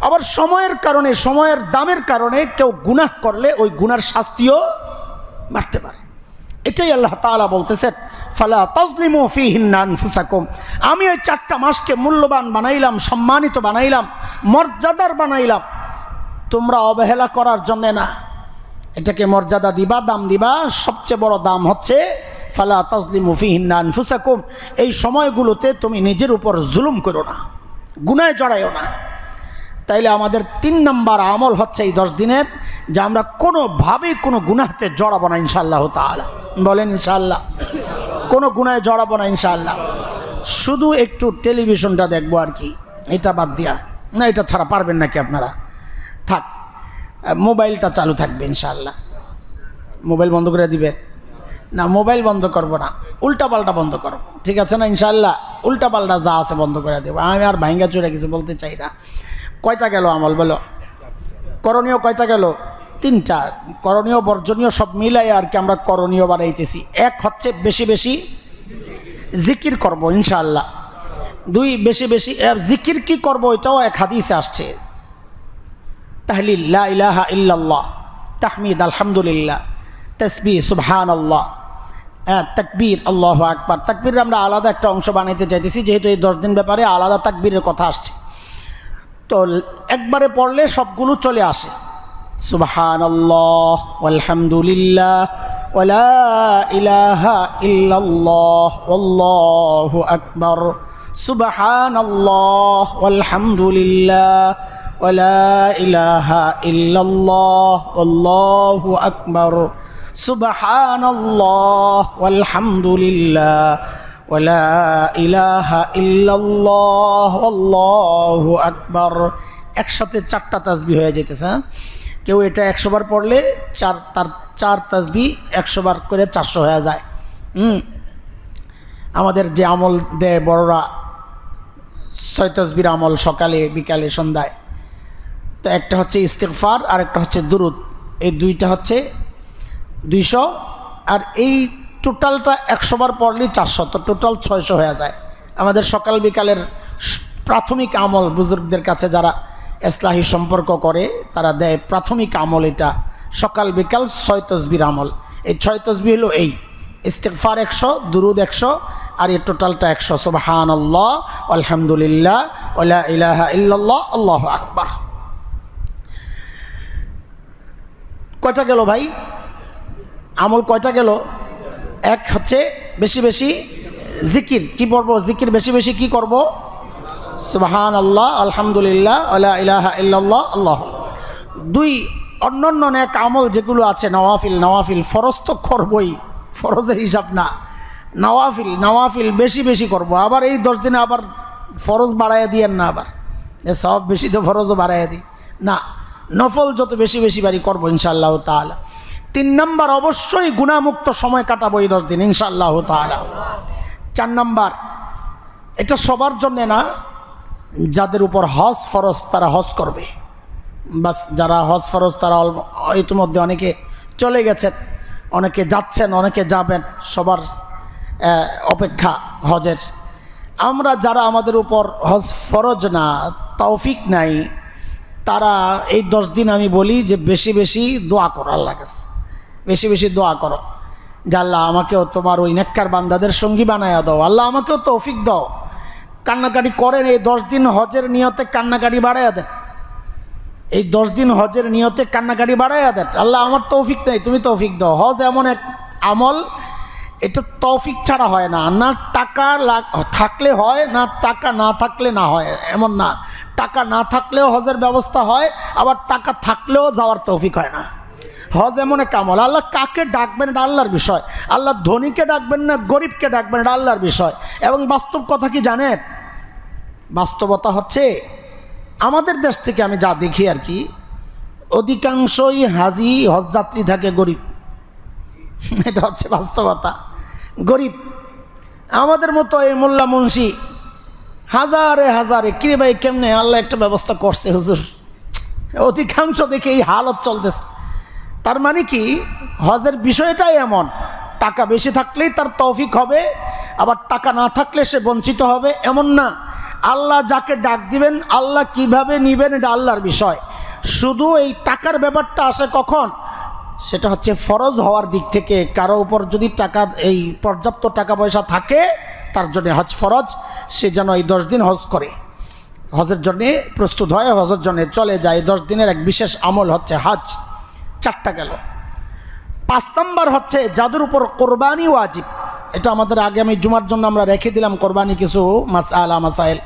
আবার সময়ের কারণে, সময়ের দামের কারণে কেউ গুনাহ করলে ওই গুনার শাস্তিও বাড়তে পারে। এটাই আল্লাহ তাআলা বলতেছেন, ফালা তাজলিমু ফিহিন্না আনফুসাকুম। আমি ওই 4টা মাসকে মূল্যবান বানাইলাম, সম্মানিত বানাইলাম, মর্যাদার বানাইলাম, তোমরা অবহেলা করার জন্য না। এটাকে মর্যাদা দিবা, দাম দিবা। সবচেয়ে বড় দাম হচ্ছে ফালা তাজলিমু ফিহিন্না আনফুসাকুম। এই সময়গুলোতে তুমি নিজের উপর জুলুম করো না, গুনায় জড়াইও না। তাইলে আমাদের 3 নম্বর আমল হচ্ছে এই 10 দিনের, যে আমরা কোনোভাবেই কোনো গুনাহতে জড়াবো না ইনশাআল্লাহ তাআলা। বলেন ইনশাআল্লাহ। কোনো গুনায় জড়াবো না ইনশাআল্লাহ। শুধু একটু টেলিভিশনটা দেখবো আর কি, এটা বাদ দিয়া। না, এটা ছাড়া পারবেন নাকি আপনারা? থাক, মোবাইলটা চালু থাকবে ইনশাআল্লাহ। মোবাইল বন্ধ করে দিবেন না? মোবাইল বন্ধ করবো না, উল্টাপাল্টা বন্ধ করবো, ঠিক আছে না? ইনশাআল্লাহ উল্টাপাল্টা যা আছে বন্ধ করে দেবো। আমি আর ভাঙ্গা চুরে কিছু বলতে চাই না। কয়টা গেল আমল বলো? করণীয় কয়টা গেল? 3টা। করণীয় বর্জনীয় সব মিলাই আর কি আমরা করণীয় বাড়াইতেছি। 1 হচ্ছে বেশি বেশি জিকির করব ইনশাআল্লাহ। 2, বেশি বেশি জিকির কি করব, এটাও এক হাদিসে আসছে। তাহলিল লা ইলাহা ইল্লাল্লাহ, তাহমিদ আলহামদুলিল্লাহ, তাসবিহ সুবহানাল্লাহ, তাকবীর আল্লাহু আকবার। তাকবীর আমরা আলাদা একটা অংশ বানাইতে চাইতেছি, যেহেতু এই 10 দিন ব্যাপারে আলাদা তাকবীরের কথা আসছে। তো একবারে পড়লে সবগুলো চলে আসে। সুবহানাল্লাহ ওয়ালহামদুলিল্লাহ ওয়ালা ইলাহা ইল্লাল্লাহ ওয়াল্লাহু আকবার, সুবহানাল্লাহ ওয়ালহামদুলিল্লাহ ওয়ালা ইলাহা ইল্লাল্লাহ ওয়াল্লাহু আকবার, সুবহানাল্লাহ ওয়ালহামদুলিল্লাহ ওয়ালা ইলাহা ইল্লাল্লাহ আল্লাহু আকবার। একসাথে 4টা তাসবিহ হয়ে যেতেছে। কেউ এটা 100 বার পড়লে তার 4 তাসবিহ 100 বার করে 400 হয়ে যায়। আমাদের যে আমল দেয় বড়রা 6 তাসবির আমল, সকালে বিকালে সন্ধ্যায়। তো একটা হচ্ছে ইস্তিগফার আর একটা হচ্ছে দুরুদ, এই দুইটা হচ্ছে 200, আর এই টোটালটা 100 বার পড়লেই 400, তো টোটাল 600 হয়ে যায়। আমাদের সকাল বিকালের প্রাথমিক আমল, বুজুর্গদের কাছে যারা ইসলাহি সম্পর্ক করে তারা দেয় প্রাথমিক আমল, এটা সকাল বিকাল 6 তাসবির আমল। এই 6 তাসবিহ হলো এই ইস্তিগফার 100, দুরুদ 100, আর এই টোটালটা 100। সুবহানাল্লাহ আলহামদুলিল্লাহ ওয়ালা ইলাহা ইল্লাল্লাহ আল্লাহু আকবার। কয়টা গেল ভাই? আমল কয়টা গেল? এক হচ্ছে বেশি বেশি জিকির। কি পড়বো? জিকির বেশি বেশি কি করব? সুবহানাল্লাহ আলহামদুলিল্লাহ ওয়ালা ইলাহা ইল্লাল্লাহ আল্লাহ। 2, অন্যান্য নেক আমল যেগুলো আছে নওয়াফিল, ফরজ তো করবই, ফরজের হিসাব না, নওয়াফিল বেশি বেশি করব। আবার এই 10 দিনে আবার ফরজ বাড়াইয়া দিয়েন না, আবার সব বেশি তো ফরজও বাড়াইয়া দিই না, নফল যত বেশি বেশি বাড়ি করবো ইনশাআল্লাহ তাআলা। 3 নম্বর, অবশ্যই গুনাহমুক্ত সময় কাটাবো এই 10 দিন ইনশাআল্লাহ তাআলা। 4 নম্বর, এটা সবার জন্যে না, যাদের উপর হজ ফরজ তারা হজ করবে। বাস যারা হজ ফরজ তারা ইতিমধ্যে অনেকে চলে গেছেন, অনেকে যাচ্ছেন, অনেকে যাবেন, সবার অপেক্ষা হজের। আমরা যারা আমাদের উপর হজ ফরজ না, তৌফিক নাই, তারা এই 10 দিন আমি বলি যে বেশি বেশি দোয়া করো, আল্লাহর কাছে বেশি বেশি দোয়া করো যে আল্লাহ আমাকেও তোমার ওই নেককার বান্দাদের সঙ্গী বানায়া দাও, আল্লাহ আমাকেও তৌফিক দাও। কান্নাকাটি করেন, এই 10 দিন হজের নিয়তে কান্নাকাটি বাড়াইয়া দেন, এই 10 দিন হজের নিয়তে কান্নাকাটি বাড়াইয়া দেন, আল্লাহ আমার তৌফিক নেই, তুমি তৌফিক দাও। হজ এমন এক আমল, এটা তৌফিক ছাড়া হয় না, না টাকা থাকলে হয়, না টাকা না থাকলে না হয়, এমন না। টাকা না থাকলেও হজের ব্যবস্থা হয়, আবার টাকা থাকলেও যাওয়ার তৌফিক হয় না। হজ এমন এক আমল, আল্লাহ কাকে ডাকবেন এটা আল্লাহর বিষয়, আল্লাহ ধনীকে ডাকবেন না গরিবকে ডাকবেন এটা আল্লাহর বিষয়। এবং বাস্তব কথা কি জানেন? বাস্তবতা হচ্ছে আমাদের দেশ থেকে আমি যা দেখি আর কি, অধিকাংশই হাজি হজযাত্রী থাকে গরিব, এটা হচ্ছে বাস্তবতা। গরিব আমাদের মতো এই মোল্লা মুন্সি হাজারে হাজারে, কিরে ভাই কেমনে আল্লাহ একটা ব্যবস্থা করছে হুজুর, অধিকাংশ দেখে এই হালত চলতেছে। তার মানে কি, হজের বিষয়টাই এমন, টাকা বেশি থাকলেই তার তৌফিক হবে, আবার টাকা না থাকলে সে বঞ্চিত হবে এমন না। আল্লাহ যাকে ডাক দিবেন, আল্লাহ কিভাবে নিবেন এটা আল্লাহর বিষয়। শুধু এই টাকার ব্যাপারটা আসে কখন? সেটা হচ্ছে ফরজ হওয়ার দিক থেকে। কারো উপর যদি টাকা, এই পর্যাপ্ত টাকা পয়সা থাকে, তার জন্য হজ ফরজ, সে যেন এই 10 দিন হজ করে, হজের জন্যে প্রস্তুত হয়, হজের জন্যে চলে যায়। 10 দিনের এক বিশেষ আমল হচ্ছে হজ। 4টা গেল। 5 নম্বর হচ্ছে যাদের উপর কোরবানি ওয়াজিব। এটা আমাদের আগে আমি জুমার জন্য আমরা রেখে দিলাম কোরবানি কিছু মাসাইল।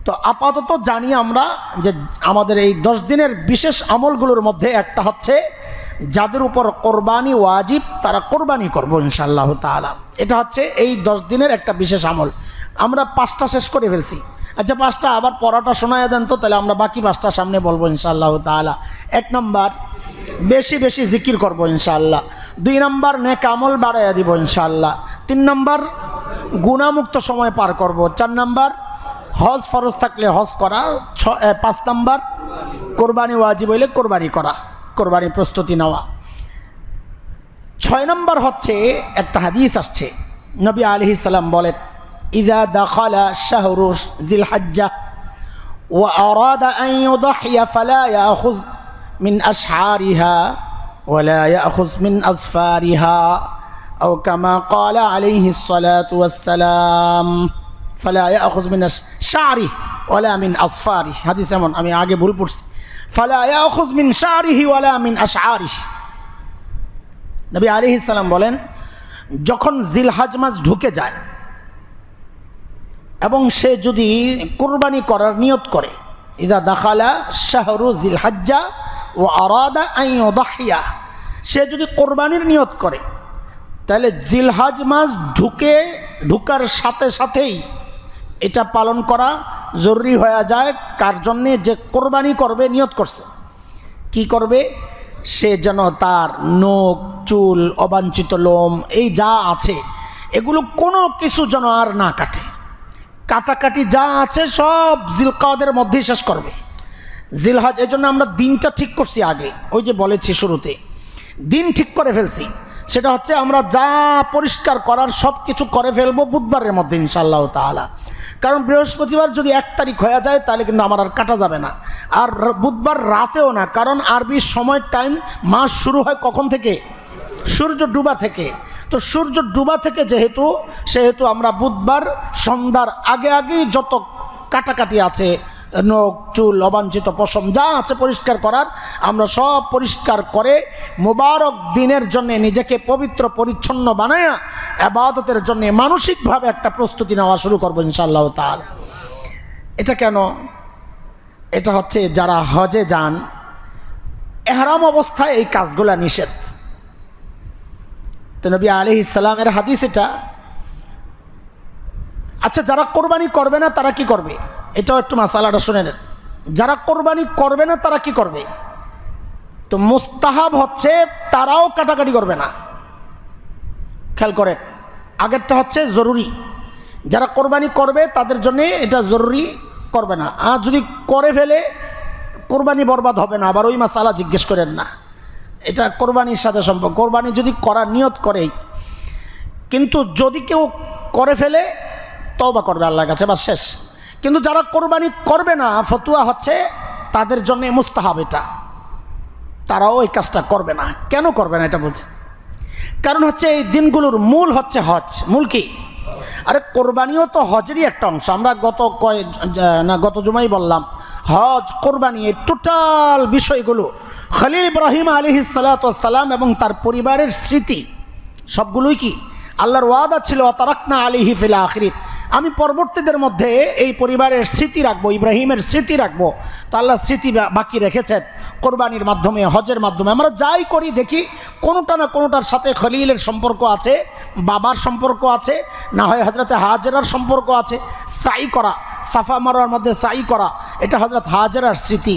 তো আপাতত জানি আমরা যে আমাদের এই 10 দিনের বিশেষ আমলগুলোর মধ্যে একটা হচ্ছে যাদের উপর কোরবানি ওয়াজিব তারা কোরবানি করবো ইনশাআল্লাহ তাআলা। এটা হচ্ছে এই 10 দিনের একটা বিশেষ আমল। আমরা 5টা শেষ করে ফেলছি। আচ্ছা 5টা আবার পড়াটা শোনায় দেন তো, তাহলে আমরা বাকি 5টা সামনে বলবো ইনশাআল্লাহ তাআলা। 1 নম্বর, বেশি বেশি জিকির করবো ইনশাআল্লাহ। 2 নম্বর, নেক আমল বাড়াইয়া দিব ইনশাআল্লাহ। 3 নম্বর, গুনাহমুক্ত সময় পার করব। 4 নম্বর, হজ ফরজ থাকলে হজ করা। 5 নম্বর, কোরবানি ওয়াজিব হইলে কোরবানি করা, কোরবানি প্রস্তুতি নেওয়া। 6 নম্বর হচ্ছে একটা হাদিস আসছে, নবী আলাইহিস সালাম বলেন, ইযা দাখালা শাহরু যিল হজ্জা ওয়া আরাদা আন ইউদহিয়া ফালা ইয়াখুয মিন আশহারিহা ওয়ালা ইয়াখুয মিন আসফারিহা আও কামা ক্বালা আলাইহিস সালাতু ওয়াস সালাম, ফালা ইয়াখুয মিন শা'রিহি ওয়ালা মিন আসফারি, হাদিস এমন, আমি আগে ভুল পড়ছি, ফালা ইয়াখুজ মিন শারিহি ওয়ালা মিন আশআরিহি। নবী আলাইহিস সালাম বলেন, যখন জিলহজ মাস ঢুকে যায় এবং সে যদি কুরবানি করার নিয়ত করে, ইযা দাখালা শাহরু জিলহজ্জা ওয়া আরাদা আন ইউদাহিয়া, সে যদি কোরবানির নিয়ত করে, তাহলে জিলহজ মাস ঢুকার সাথে সাথেই এটা পালন করা জরুরি হয়ে যায়। কার জন্যে? যে কোরবানি করবে, নিয়ত করছে। কি করবে? সে যেন তার নখ, চুল, অবাঞ্ছিত লোম, এই যা আছে এগুলো কোনো কিছু যেন আর না কাটে। কাটাকাটি যা আছে সব জিলকাদের মধ্যেই শেষ করবে। জিলহজ, এই জন্য আমরা দিনটা ঠিক করছি আগে, ওই যে বলেছি শুরুতে, দিন ঠিক করে ফেলছি। সেটা হচ্ছে আমরা যা পরিষ্কার করার সব কিছু করে ফেলবো বুধবারের মধ্যে ইনশাআল্লাহ তাআলা। কারণ বৃহস্পতিবার যদি 1 তারিখ হয়ে যায় তাহলে কিন্তু আমার আর কাটা যাবে না, আর বুধবার রাতেও না, কারণ আরবি সময় টাইম মাস শুরু হয় কখন থেকে? সূর্য ডুবা থেকে। তো সূর্য ডুবা থেকে সেহেতু আমরা বুধবার সন্ধ্যার আগেই যত কাটাকাটি আছে, নখ, চুল, অবাঞ্ছিত পশম যা আছে পরিষ্কার করার, আমরা সব পরিষ্কার করে মুবারক দিনের জন্য নিজেকে পবিত্র পরিচ্ছন্ন বানায়া ইবাদতের জন্য মানসিকভাবে একটা প্রস্তুতি নেওয়া শুরু করবো ইনশাআল্লাহ তাআলা। এটা কেন? এটা হচ্ছে যারা হজে যান, ইহরাম অবস্থায় এই কাজগুলা নিষেধ। তো নবী আলাইহিস সালামের হাদিস এটা। আচ্ছা, যারা কোরবানি করবে না তারা কি করবে? এটাও একটু মাসালাটা শুনে নেন। যারা কোরবানি করবে না তারা কি করবে? তো মুস্তাহাব হচ্ছে তারাও কাটাকাটি করবে না। খেয়াল করেন, আগেরটা হচ্ছে জরুরি। যারা কোরবানি করবে তাদের জন্য এটা জরুরি, করবে না। আর যদি করে ফেলে কোরবানি বরবাদ হবে না, আবার ওই মাসালা জিজ্ঞেস করেন না, এটা কোরবানির সাথে সম্পর্ক। কোরবানি যদি করার নিয়ত করে, কিন্তু যদি কেউ করে ফেলে তওবা করবে আল্লাহর কাছে, বা শেষ। কিন্তু যারা কোরবানি করবে না, ফতুয়া হচ্ছে তাদের জন্য মুস্তাহাব এটা, তারাও এই কাজটা করবে না। কেন করবে না এটা বুঝেন? কারণ হচ্ছে এই দিনগুলোর মূল হচ্ছে হজ। মূল কি? আরে কোরবানিও তো হজেরই একটা অংশ। আমরা গত জুমাই বললাম, হজ, কোরবানি, এই টোটাল বিষয়গুলো খলিল ইব্রাহিম আলাইহিস সালাতু ওয়াস সালাম এবং তার পরিবারের স্মৃতি, সবগুলোই কি আল্লাহর ওয়াদা ছিল, তারাকনা আলাইহি ফিল আখিরিন, আমি পরবর্তীদের মধ্যে এই পরিবারের স্মৃতি রাখবো, ইব্রাহিমের স্মৃতি রাখবো। তো আল্লাহ স্মৃতি বাকি রেখেছেন কোরবানির মাধ্যমে, হজের মাধ্যমে। আমরা যাই করি দেখি কোনোটা না কোনোটার সাথে খলিলের সম্পর্ক আছে, বাবার সম্পর্ক আছে, না হয় হজরতে হাজেরার সম্পর্ক আছে। সাই করা, সাফা মারওয়ার মধ্যে সাই করা, এটা হজরত হাজেরার স্মৃতি।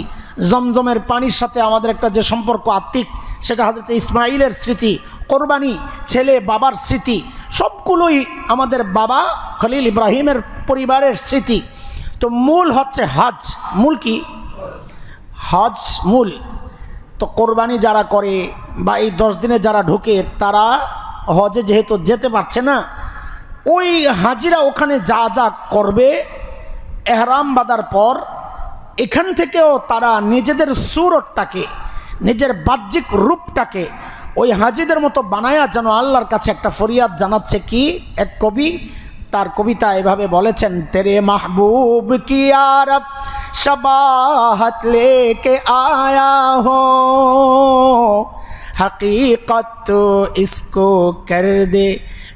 জমজমের পানির সাথে আমাদের একটা যে সম্পর্ক আত্মিক, সেটা হজরত ইসমাইলের স্মৃতি। কোরবানি, ছেলে বাবার স্মৃতি, সবগুলোই আমাদের বাবা খলিল ইব্রাহিমের পরিবারের স্মৃতি। তো মূল হচ্ছে হজ। মূল কি? হজ মূল। তো কোরবানি যারা করে বা এই 10 দিনে যারা ঢুকে, তারা হজে যেহেতু যেতে পারছে না, ওই হাজিরা ওখানে যা যা করবে এহরাম বাঁধার পর, এখান থেকেও তারা নিজেদের সুরতটাকে, নিজের বাহ্যিক রূপটাকে ওই হাজিদের মতো বানায়া যেন আল্লাহর কাছে একটা ফরিয়াদ জানাচ্ছে। কি? এক কবি তার কবিতা এভাবে বলেছেন, তেরে মাহবুব কি আরব শবাহত লেকে আয়া হো, हकीकत तो इसको कर दे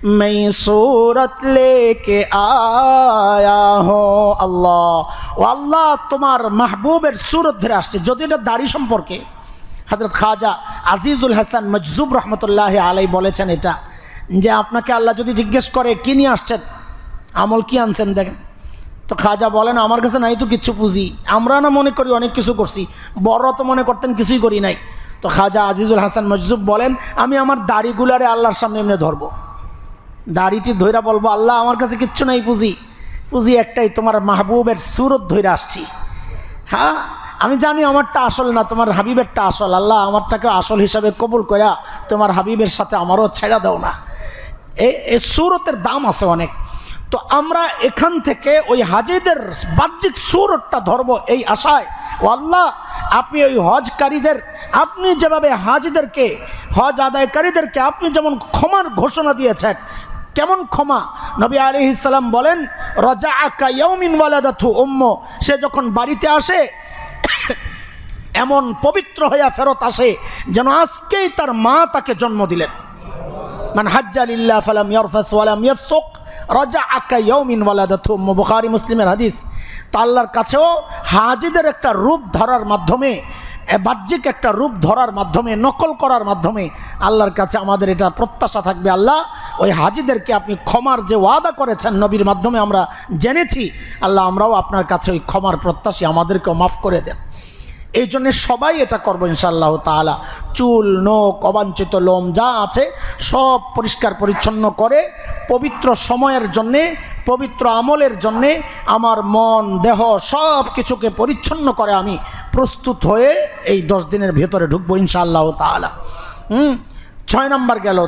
मैं सूरत लेके आया हो। আল্লাহ ও আল্লাহ, তোমার মাহবুবের সুরত ধরে আসছে। যদি এটা দাড়ি সম্পর্কে হযরত খাজা আজিজুল হাসান মজজুব রহমতুল্লাহ আলাই বলেছেন এটা, যে আপনাকে আল্লাহ যদি জিজ্ঞেস করে কি নিয়ে আসছেন, আমল কি আনছেন, দেখেন তো খাজা বলেন, আমার কাছে নাই তো কিচ্ছু পুঁজি। আমরা না মনে করি অনেক কিছু করছি, বড়রা তো মনে করতেন কিছুই করি নাই। তো খাজা আজিজুল হাসান মজজুব বলেন, আমি আমার দাড়িগুলারে আল্লাহর সামনে এমনি ধরবো, দাড়িটি ধইরা বলবো, আল্লাহ আমার কাছে কিচ্ছু নাই পুঁজি একটাই, তোমার মাহবুবের সুরত ধইরা আসছি। হ্যাঁ, আমি জানি আমারটা আসল না, তোমার হাবিবেরটা আসল। আল্লাহ আমারটাকে আসল হিসাবে কবুল করা তোমার হাবিবের সাথে আমারও ছেড়া দাও না। এই সুরতের দাম আছে অনেক। তো আমরা এখান থেকে ওই হাজিদের বাহ্যিক সুরতটা ধরবো এই আশায়, ও আল্লাহ আপনি ওই হজকারীদের, আপনি যেভাবে হাজিদেরকে, হজ আদায়কারীদেরকে আপনি যেমন ক্ষমার ঘোষণা দিয়েছেন, কেমন ক্ষমা? নবী আলাইহিস সালাম বলেন, রাজাআকা ইয়াউমিন ওয়ালাদাতহু উম্মু, সে যখন বাড়িতে আসে এমন পবিত্র হইয়া ফেরত আসে যেন আজকেই তার মা তাকে জন্ম দিলেন। মান হাজ্জা লিল্লাহ ফালাম ইয়ারফাস ওয়ালাম ইয়াফসুক রাজাআকা ইয়াউমিন ওয়ালাদাতহু উম্মু, বুখারী মুসলিমের হাদিস। তো আল্লাহর কাছেও হাজিদের একটা রূপ ধরার মাধ্যমে, বাহ্যিক একটা রূপ ধরার মাধ্যমে, নকল করার মাধ্যমে আল্লাহর কাছে আমাদের এটা প্রত্যাশা থাকবে, আল্লাহ ওই হাজিদেরকে আপনি ক্ষমার যে ওয়াদা করেছেন নবীর মাধ্যমে আমরা জেনেছি, আল্লাহ আমরাও আপনার কাছে ওই ক্ষমার প্রত্যাশী, আমাদেরকেও মাফ করে দেন। এই জন্যে সবাই এটা করবো ইনশাআল্লাহ তাআলা। চুল, নখ, অবাঞ্ছিত লোম যা আছে সব পরিষ্কার পরিচ্ছন্ন করে পবিত্র সময়ের জন্যে, পবিত্র আমলের জন্যে আমার মন দেহ সব কিছুকে পরিচ্ছন্ন করে আমি প্রস্তুত হয়ে এই 10 দিনের ভেতরে ঢুকবো ইনশাআল্লাহ তাআলা। 6 নম্বর গেল,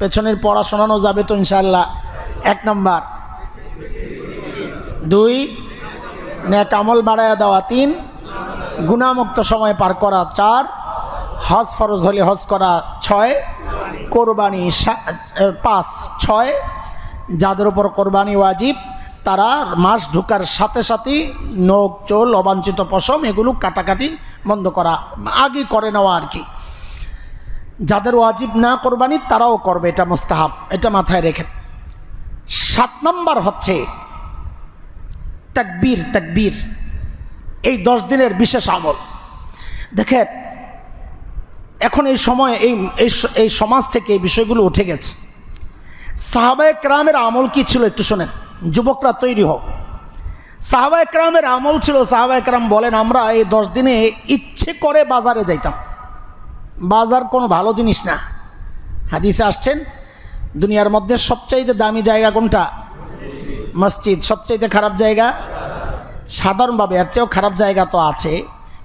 পেছনের পড়া শোনানো যাবে তো ইনশাআল্লাহ। 1 নম্বর, 2 নেক আমল বাড়ায়া দেওয়া, 3 গুনাহমুক্ত সময় পার করা, 4 হজ ফরজ হলে হজ করা, 6 কোরবানি, 5 6 যাদের উপর কোরবানি ওয়াজিব তারা মাস ঢোকার সাথে সাথেই নখ, চুল, অবাঞ্ছিত পশম এগুলো কাটাকাটি বন্ধ করা, আগে করে নেওয়া আর কি। যাদের ওয়াজিব না কোরবানি তারাও করবে, এটা মুস্তাহাব, এটা মাথায় রেখে। 7 নম্বর হচ্ছে তাকবীর। তাকবীর এই 10 দিনের বিশেষ আমল। দেখেন এখন এই সময় এই সমাজ থেকে এই বিষয়গুলো উঠে গেছে। সাহাবায়ে কেরামের আমল কি ছিল একটু শোনেন, যুবকরা তৈরি হোক। সাহাবায়ে কেরামের আমল ছিল, সাহাবায়ে কেরাম বলেন আমরা এই 10 দিনে ইচ্ছে করে বাজারে যাইতাম। বাজার কোনো ভালো জিনিস না, হাদিসে আসছেন দুনিয়ার মধ্যে সবচাইতে দামি জায়গা কোনটা? মসজিদ। সবচাইতে খারাপ জায়গা? সাধারণভাবে এর চেয়েও খারাপ জায়গা তো আছে,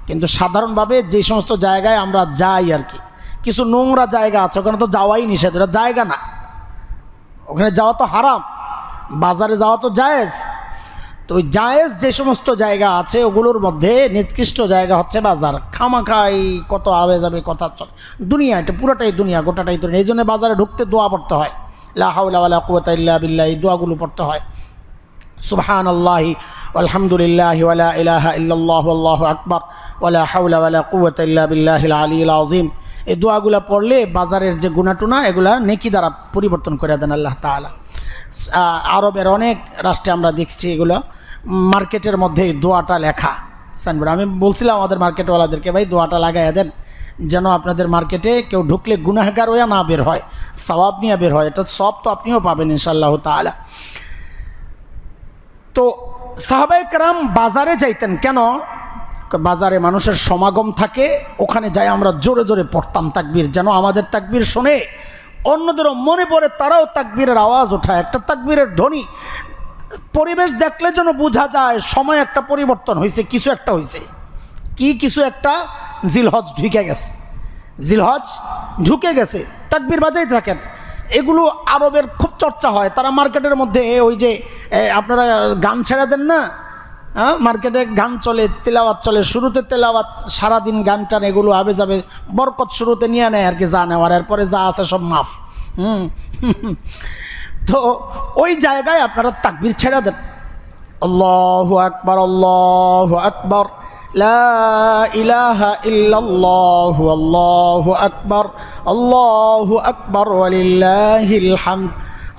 কিন্তু সাধারণভাবে যে সমস্ত জায়গায় আমরা যাই আর কি, কিছু নোংরা জায়গা আছে, ওখানে তো যাওয়াই নিষেধ, এটা জায়গা না, ওখানে যাওয়া তো হারাম, বাজারে যাওয়া তো জায়েজ। তো ওই জায়েজ যে সমস্ত জায়গা আছে ওগুলোর মধ্যে নিকৃষ্ট জায়গা হচ্ছে বাজার। খামাখাই কত আবে যাবে কথা চলে, দুনিয়া এটা পুরোটাই দুনিয়া, গোটাটাই দুনিয়া। এই জন্য বাজারে ঢুকতে দোয়া পড়তে হয়, লা হাওলা ওয়ালা কুওয়াতা ইল্লা বিল্লাহ, এই দোয়াগুলো পড়তে হয়। সুবহানাল্লাহি আলহামদুলিল্লাহি ওয়ালা ইলাহা ইল্লাল্লাহু আল্লাহু আকবার ওয়ালা হাওলা ওয়ালা কুওয়াতা ইল্লা বিল্লাহিল আলিয়্যিল আযীম, এই দোয়াগুলো পড়লে বাজারের যে গুনাহটুনা এগুলা নেকি দ্বারা পরিবর্তন করে দেন আল্লাহ তাআলা। আরবের অনেক রাষ্ট্রে আমরা দেখছি এগুলো মার্কেটের মধ্যে এই দোয়াটা লেখা সাইনবোর্ড। আমি বলছিলাম আমাদের মার্কেটওয়ালাদেরকে, ভাই দোয়াটা লাগাইয়া দেন যেন আপনাদের মার্কেটে কেউ ঢুকলে গুনাহগার হয়ে না বের হয়, সওয়াব নিয়ে বের হয়। এটা সব তো আপনিও পাবেন ইনশাআল্লাহ তাআলা। তো সাহাবায়ে কেরাম বাজারে যাইতেন কেন? বাজারে মানুষের সমাগম থাকে, ওখানে যাই আমরা জোরে জোরে পড়তাম তাকবীর, যেন আমাদের তাকবীর শুনে অন্যদেরও মনে পড়ে, তারাও তাকবীরের আওয়াজ ওঠায়, একটা তাকবীরের ধ্বনি। পরিবেশ দেখলে যেন বোঝা যায় সময় একটা পরিবর্তন হয়েছে, কিছু একটা হয়েছে। কি কিছু একটা? জিলহজ ঢুকে গেছে, জিলহজ ঢুকে গেছে, তাকবীর বাজাই থাকেন। এগুলো আরবের খুব চর্চা হয়, তারা মার্কেটের মধ্যে ওই যে আপনারা গান ছেড়ে দেন না, হ্যাঁ মার্কেটে গান চলে, তেলাওয়াত চলে, শুরুতে তেলাওয়াত, সারাদিন গান টান, এগুলো আবে যাবে বরকত শুরুতে নিয়ে নেয় আর কি, যা নেওয়ার, এরপরে যা আছে সব মাফ। তো ওই জায়গায় আপনারা তাকবীর ছেড়ে দেন, আল্লাহু আকবার, আল্লাহু আকবার, লা ইলাহা ইল্লাল্লাহু, আল্লাহু আকবার, আল্লাহু আকবার ওয়ালিল্লাহিল হামদ,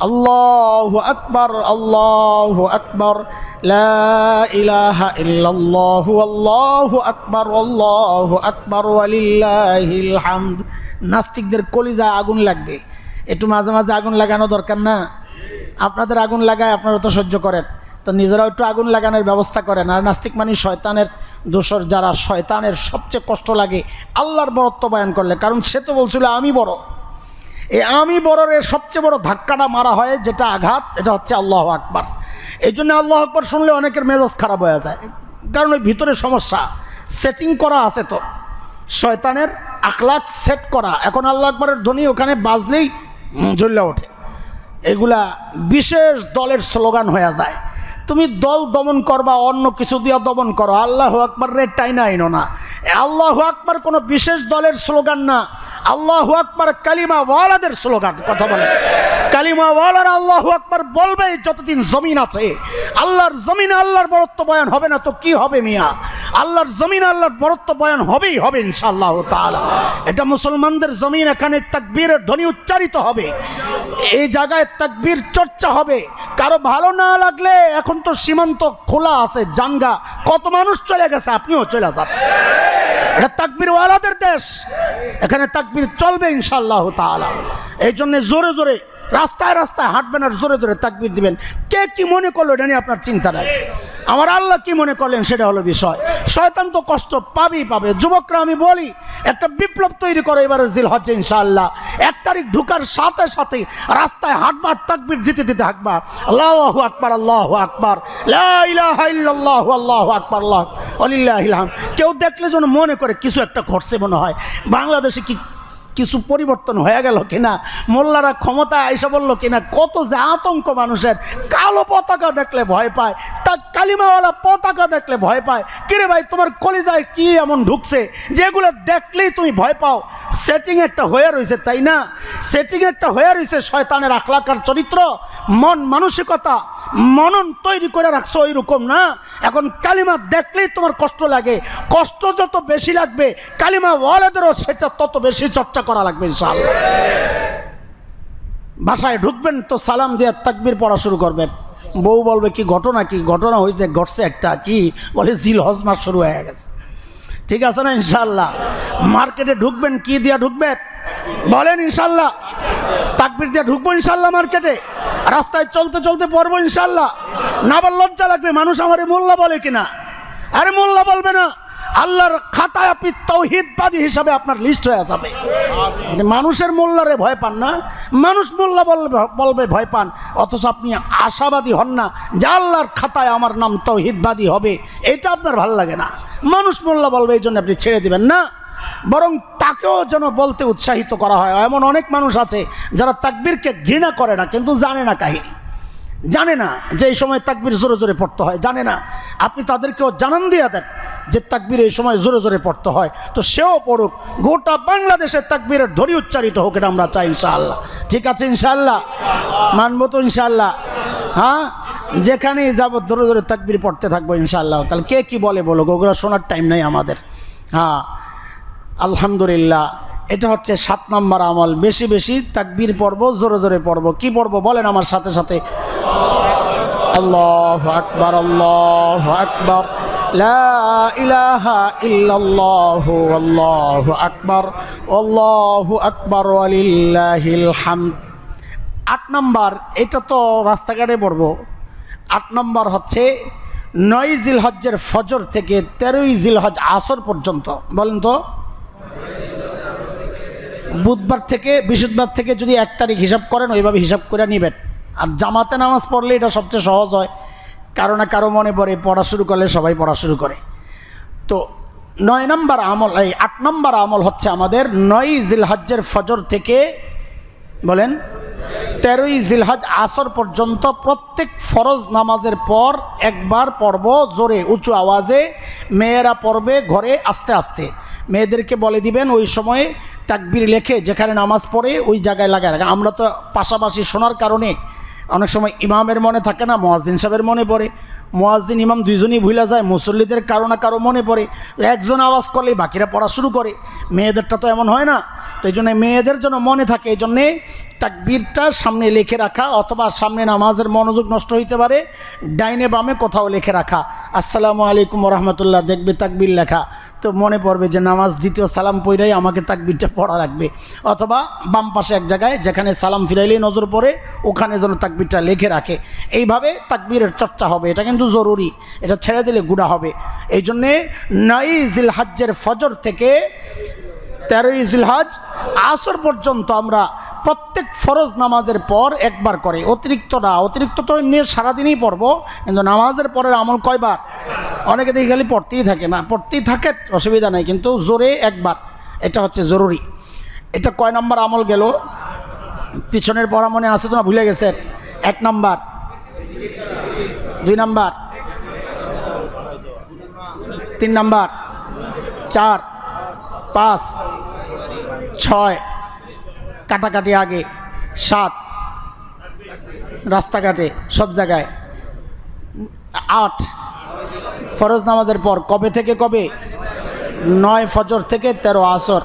আল্লাহু আকবার, আল্লাহু আকবার, লা ইলাহা ইল্লাল্লাহু, আল্লাহু আকবার, আল্লাহু আকবার ওয়ালিল্লাহিল হামদ। নাস্তিকদের কলিজায় আগুন লাগবে, একটু মাঝে মাঝে আগুন লাগানো দরকার না? আপনাদের আগুন লাগায়, আপনারা তো সহ্য করেন, তো নিজেরাও একটু আগুন লাগানোর ব্যবস্থা করেন। আর নাস্তিক মানে শয়তানের দোসর, যারা শয়তানের সবচেয়ে কষ্ট লাগে আল্লাহর বড়ত্ব বয়ান করলে, কারণ সে তো বলছিল আমি বড়। এই আমি বড়ের সবচেয়ে বড় ধাক্কাটা মারা হয়, যেটা আঘাত, এটা হচ্ছে আল্লাহু আকবার। এই জন্য আল্লাহু আকবার শুনলে অনেকের মেজাজ খারাপ হয়ে যায়, কারণ ওই ভিতরে সমস্যা সেটিং করা আছে, তো শয়তানের আখলাক সেট করা। এখন আল্লাহু আকবারের ধ্বনি ওখানে বাজলেই জ্বলে ওঠে, এগুলা বিশেষ দলের স্লোগান হয়ে যায়। তুমি দল দমন করবা, অন্য কিছু দিয়ে দমন করো, আল্লাহু আকবার রে টাইনা আইনো না। আল্লাহু আকবার কোনো বিশেষ দলের স্লোগান না, আল্লাহু আকবার কালিমা ওয়ালাদের স্লোগান। কথা বলে কালিমাওয়ালারা আল্লাহু আকবার বলবে যতদিন জমিন আছে। আল্লাহর জমিনে আল্লাহর বরত্ব বয়ান হবে না তো কি হবে মিয়া? আল্লাহর জমিনে আল্লাহর বরত্ব বয়ান হবেই হবে ইনশাআল্লাহ তাআলা। এটা মুসলমানদের জমিন, এখানে তাকবীরের ধ্বনি উচ্চারিত হবে, এই জায়গায় তাকবীর চর্চা হবে। কারো ভালো না লাগলে এখন তো সীমান্ত খোলা আছে, জানগা কত মানুষ চলে গেছে, আপনিও চলে যান। এটা তাকবীরওয়ালাদের দেশ, এখানে তাকবীর চলবে ইনশাআল্লাহ তাআলা। এই জন্য জোরে জোরে রাস্তায় রাস্তায় হাঁটবেন আর জোরে জোরে তাকবীর দিবেন। কে কি মনে করলো এটা নিয়ে আপনার চিন্তা নাই, আমার আল্লাহ কি মনে করলেন সেটা হলো বিষয়। শয়তান তো কষ্ট পাবেই পাবে। যুবকরা আমি বলি একটা বিপ্লব তৈরি করে এবারে জিলহজ্জে ইনশাআল্লাহ। 1 তারিখ ঢুকার সাথে সাথে রাস্তায় হাঁটবার তাকবীর দিতে দিতে হাঁটবা, আল্লাহু আকবার আল্লাহু আকবার, লা ইলাহা ইল্লাল্লাহু আল্লাহু আকবার, আল্লাহু ওয়ালিল্লাহিল হামদ। কেউ দেখলে যেন মনে করে কিছু একটা ঘটছে, মনে হয় বাংলাদেশে কি কিছু পরিবর্তন হয়ে গেল কিনা, মোল্লারা ক্ষমতায় আইসা বলল কিনা। কত যে আতঙ্ক মানুষের, কালো পতাকা দেখলে ভয় পায়, তা কালিমাওয়ালা পতাকা দেখলে ভয় পায়। কিরে ভাই তোমার কলিজায় কি এমন ঢুকছে যেগুলো দেখলেই তুমি ভয় পাও? সেটিং একটা হয়ে রয়েছে, তাই না? সেটিং একটা হয়ে রয়েছে, শয়তানের আখলাকার চরিত্র, মন মানসিকতা, মনন তৈরি করে রাখছো ওইরকম না। এখন কালিমা দেখলেই তোমার কষ্ট লাগে, কষ্ট যত বেশি লাগবে কালিমা ওয়ালাদেরও সেটা তত বেশি চর্চা করা লাগবে ইনশাআল্লাহ। বাসায় ঢুকবেন তো সালাম দিয়ে তাকবীর পড়া শুরু করবেন। বউ বলবে কি ঘটনা, কি ঘটনা হয়েছে, ঘটছে একটা কি, বলে জিলহজ মাস শুরু হয়ে গেছে। ঠিক আছে না ইনশাআল্লাহ? মার্কেটে ঢুকবেন কি দিয়া ঢুকবেন বলেন? ইনশাআল্লাহ তাকবীর দিয়ে ঢুকবো ইনশাআল্লাহ মার্কেটে। রাস্তায় চলতে চলতে পড়বো ইনশাআল্লাহ। না বল লজ্জা লাগবে, মানুষ আমারে মোল্লা বলে কিনা। আরে মোল্লা বলবে না, আল্লাহর খাতায় আপনি তাওহীদবাদী হিসাবে আপনার লিস্ট হয়ে যাবে। মানুষের মোল্লারে ভয় পান না, মানুষ মোল্লা বলবে ভয় পান, অথচ আপনি আশাবাদী হন না যে আল্লাহর খাতায় আমার নাম তাওহীদবাদী হবে, এটা আপনার ভালো লাগে না। মানুষ মোল্লা বলবে এই জন্য আপনি ছেড়ে দিবেন না, বরং তাকেও যেন বলতে উৎসাহিত করা হয়। এমন অনেক মানুষ আছে যারা তাকবীরকে ঘৃণা করে না, কিন্তু জানে না কাহিনী, জানে না যে এই সময় তাকবীর জোরে জোরে পড়তে হয়, জানে না। আপনি তাদেরকেও জানান দিয়ে দেন যে তাকবীর এই সময় জোরে জোরে পড়তে হয়, তো সেও পড়ুক। গোটা বাংলাদেশে তাকবীরের ধ্বনি উচ্চারিত হোক, এটা আমরা চাই ইনশাআল্লাহ। ঠিক আছে ইনশাআল্লাহ? মানবো তো ইনশাআল্লাহ? হ্যাঁ, যেখানেই যাবো জোরে জোরে তাকবীর পড়তে থাকবো ইনশাআল্লাহ। তাহলে কে কি বলে বলো, ওগুলো শোনার টাইম নেই আমাদের। হ্যাঁ আলহামদুলিল্লাহ, এটা হচ্ছে 7 নম্বর আমল। বেশি বেশি তাকবীর পড়বো, জোরে জোরে পড়বো। কি পড়বো বলেন আমার সাথে সাথে? আল্লাহু আকবার আল্লাহু আকবার, লা ইলাহা ইল্লাল্লাহু আল্লাহু আকবার, আল্লাহু আকবার ওয়ালিল্লাহিল হামদ। 8 নম্বর, এটা তো রাস্তাঘাটে পড়বো। 8 নম্বর হচ্ছে 9 জিলহজ্জের ফজর থেকে 13 জিলহজ আসর পর্যন্ত। বলেন তো, বুধবার থেকে বৃহস্পতিবার থেকে যদি 1 তারিখ হিসাব করেন ওইভাবে হিসাব করে নেবেন। আর জামাতে নামাজ পড়লে এটা সবচেয়ে সহজ হয়, কারো না কারো মনে পড়ে, পড়া শুরু করলে সবাই পড়া শুরু করে। তো 9 নম্বর আমল, এই 8 নম্বর আমল হচ্ছে আমাদের 9 জিলহজ্জের ফজর থেকে বলেন 13 জিলহজ আসর পর্যন্ত প্রত্যেক ফরজ নামাজের পর একবার পড়ব জোরে উঁচু আওয়াজে। মেয়েরা পড়বে ঘরে আস্তে আস্তে। মেয়েদেরকে বলে দিবেন ওই সময়ে তাকবীর লেখে যেখানে নামাজ পড়ে ওই জায়গায় লাগায় রাখা। আমরা তো পাশাপাশি শোনার কারণে অনেক সময় ইমামের মনে থাকে না, মুয়াজ্জিন সাহেবের মনে পড়ে। মুয়াজ্জিন ইমাম দুইজনই ভুলে যায়, মুসল্লিদের কারো না কারো মনে পড়ে। একজন আওয়াজ করলে বাকিরা পড়া শুরু করে। মেয়েদেরটা তো এমন হয় না, তো এই জন্য মেয়েদের জন্য মনে থাকে, এই জন্যে তাকবীরটা সামনে লিখে রাখা, অথবা সামনে নামাজের মনোযোগ নষ্ট হইতে পারে, ডাইনে বামে কোথাও লিখে রাখা। আসসালামু আলাইকুম রহমতুল্লাহ, দেখবে তাকবীর লেখা, তো মনে পড়বে যে নামাজ দ্বিতীয় সালাম পড়াই আমাকে তাকবীরটা পড়া লাগবে। অথবা বাম পাশে এক জায়গায় যেখানে সালাম ফিরাইলেই নজর পড়ে ওখানে যেন তাকবীরটা লিখে রাখে। এইভাবে তাকবীরের চর্চা হবে, এটা কিন্তু জরুরি, এটা ছেড়ে দিলে গুনাহ হবে। এই জন্যে 9 জিলহজ্জের ফজর থেকে 13 জিলহজ আসর পর্যন্ত আমরা প্রত্যেক ফরজ নামাজের পর একবার করে, অতিরিক্ত না। অতিরিক্ত তো নিয়ে সারাদিনই পড়বো, কিন্তু নামাজের পরের আমল কয়বার? অনেকে দেখি খালি পড়তেই থাকে, না পড়তেই থাকে অসুবিধা নেই, কিন্তু জোরে একবার, এটা হচ্ছে জরুরি। এটা কয় নম্বর আমল গেল? পিছনের পড়া মনে আছে তো না, ভুলে গেছেন? 1 নম্বর, 2 নম্বর, 3 নম্বর, 4, 5, 6 কাটাকাটি আগে, 7, রাস্তাঘাটে সব জায়গায় 8 ফরজ নামাজের পর কবে থেকে কবে 9 ফজর থেকে 13 আসর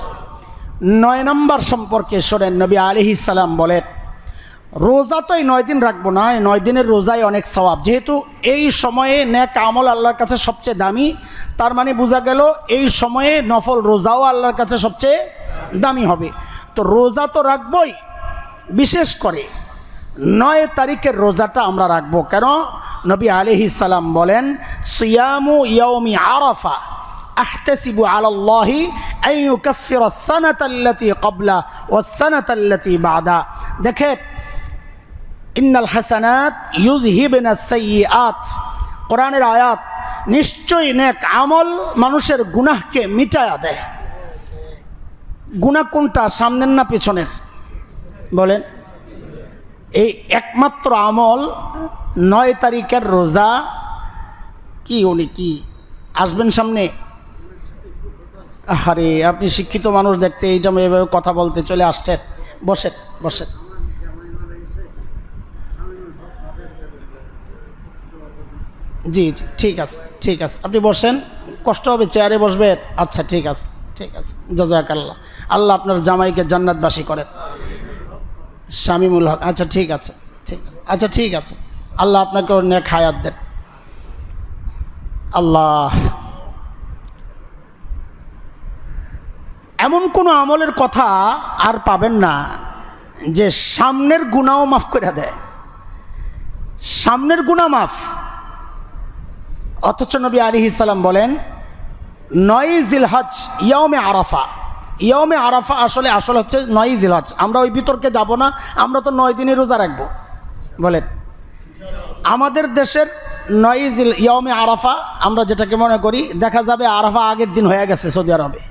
9 নম্বর সম্পর্কে শোনেন নবী আলাইহিস সালাম বলেন রোজা তো এই 9 দিন রাখবো না, এই 9 দিনের রোজায় অনেক সওয়াব, যেহেতু এই সময়ে নেক আমল আল্লাহর কাছে সবচেয়ে দামি, তার মানে বোঝা গেল এই সময়ে নফল রোজাও আল্লাহর কাছে সবচেয়ে দামি হবে। তো রোজা তো রাখবই, বিশেষ করে 9 তারিখের রোজাটা আমরা রাখবো। কেন? নবী আলাইহিস সালাম বলেন সিয়ামু ইয়াউমি আরাফা আহতাসিবু আলাল্লাহি আন ইউকাফিরা আস-সানাতা আল্লাতী ক্বাবলা ওয়াস-সানাতা আল্লাতী বা'দা। দেখেন ইন্নাল হাসানাত ইউযহিবনা আস-সাইয়্যাত, কোরআনের আয়াত, নিশ্চয়ই নেক আমল মানুষের গুনাহকে মিটায়া দেয়। গুনাহ কোনটা, সামনের না পেছনের? বলেন। এই একমাত্র আমল 9 তারিখের রোজা। কি উনি কি আসবেন সামনে? আরে আপনি শিক্ষিত মানুষ দেখতে এইটা এভাবে কথা বলতে চলে আসছেন। বসেন বসেন। জি জি ঠিক আছে ঠিক আছে, আপনি বসেন। কষ্ট হবে, চেয়ারে বসবেন? আচ্ছা ঠিক আছে ঠিক আছে, জাযাকাল্লাহ। আল্লাহ আপনার জামাইকে জান্নাতবাসী করেন। শামীমুল হক, আচ্ছা ঠিক আছে ঠিক আছে, আচ্ছা ঠিক আছে, আল্লাহ আপনাকে নেক হায়াত দেন। আল্লাহ, এমন কোনো আমলের কথা আর পাবেন না যে সামনের গুনাহও মাফ করে দেয়। সামনের গুনাহ মাফ। অথচ নবী আলাইহিস সালাম বলেন 9 জিলহজ ইয়াউমে আরাফা। ইয়াউমে আরাফা আসলে হচ্ছে 9 জিলহজ। আমরা ওই বিতর্কে যাব না, আমরা তো 9 দিনের রোজা রাখবো। বলেন, আমাদের দেশের 9 ইয়াউমে আরাফা আমরা যেটাকে মনে করি, দেখা যাবে আরাফা আগের দিন হয়ে গেছে সৌদি আরবে।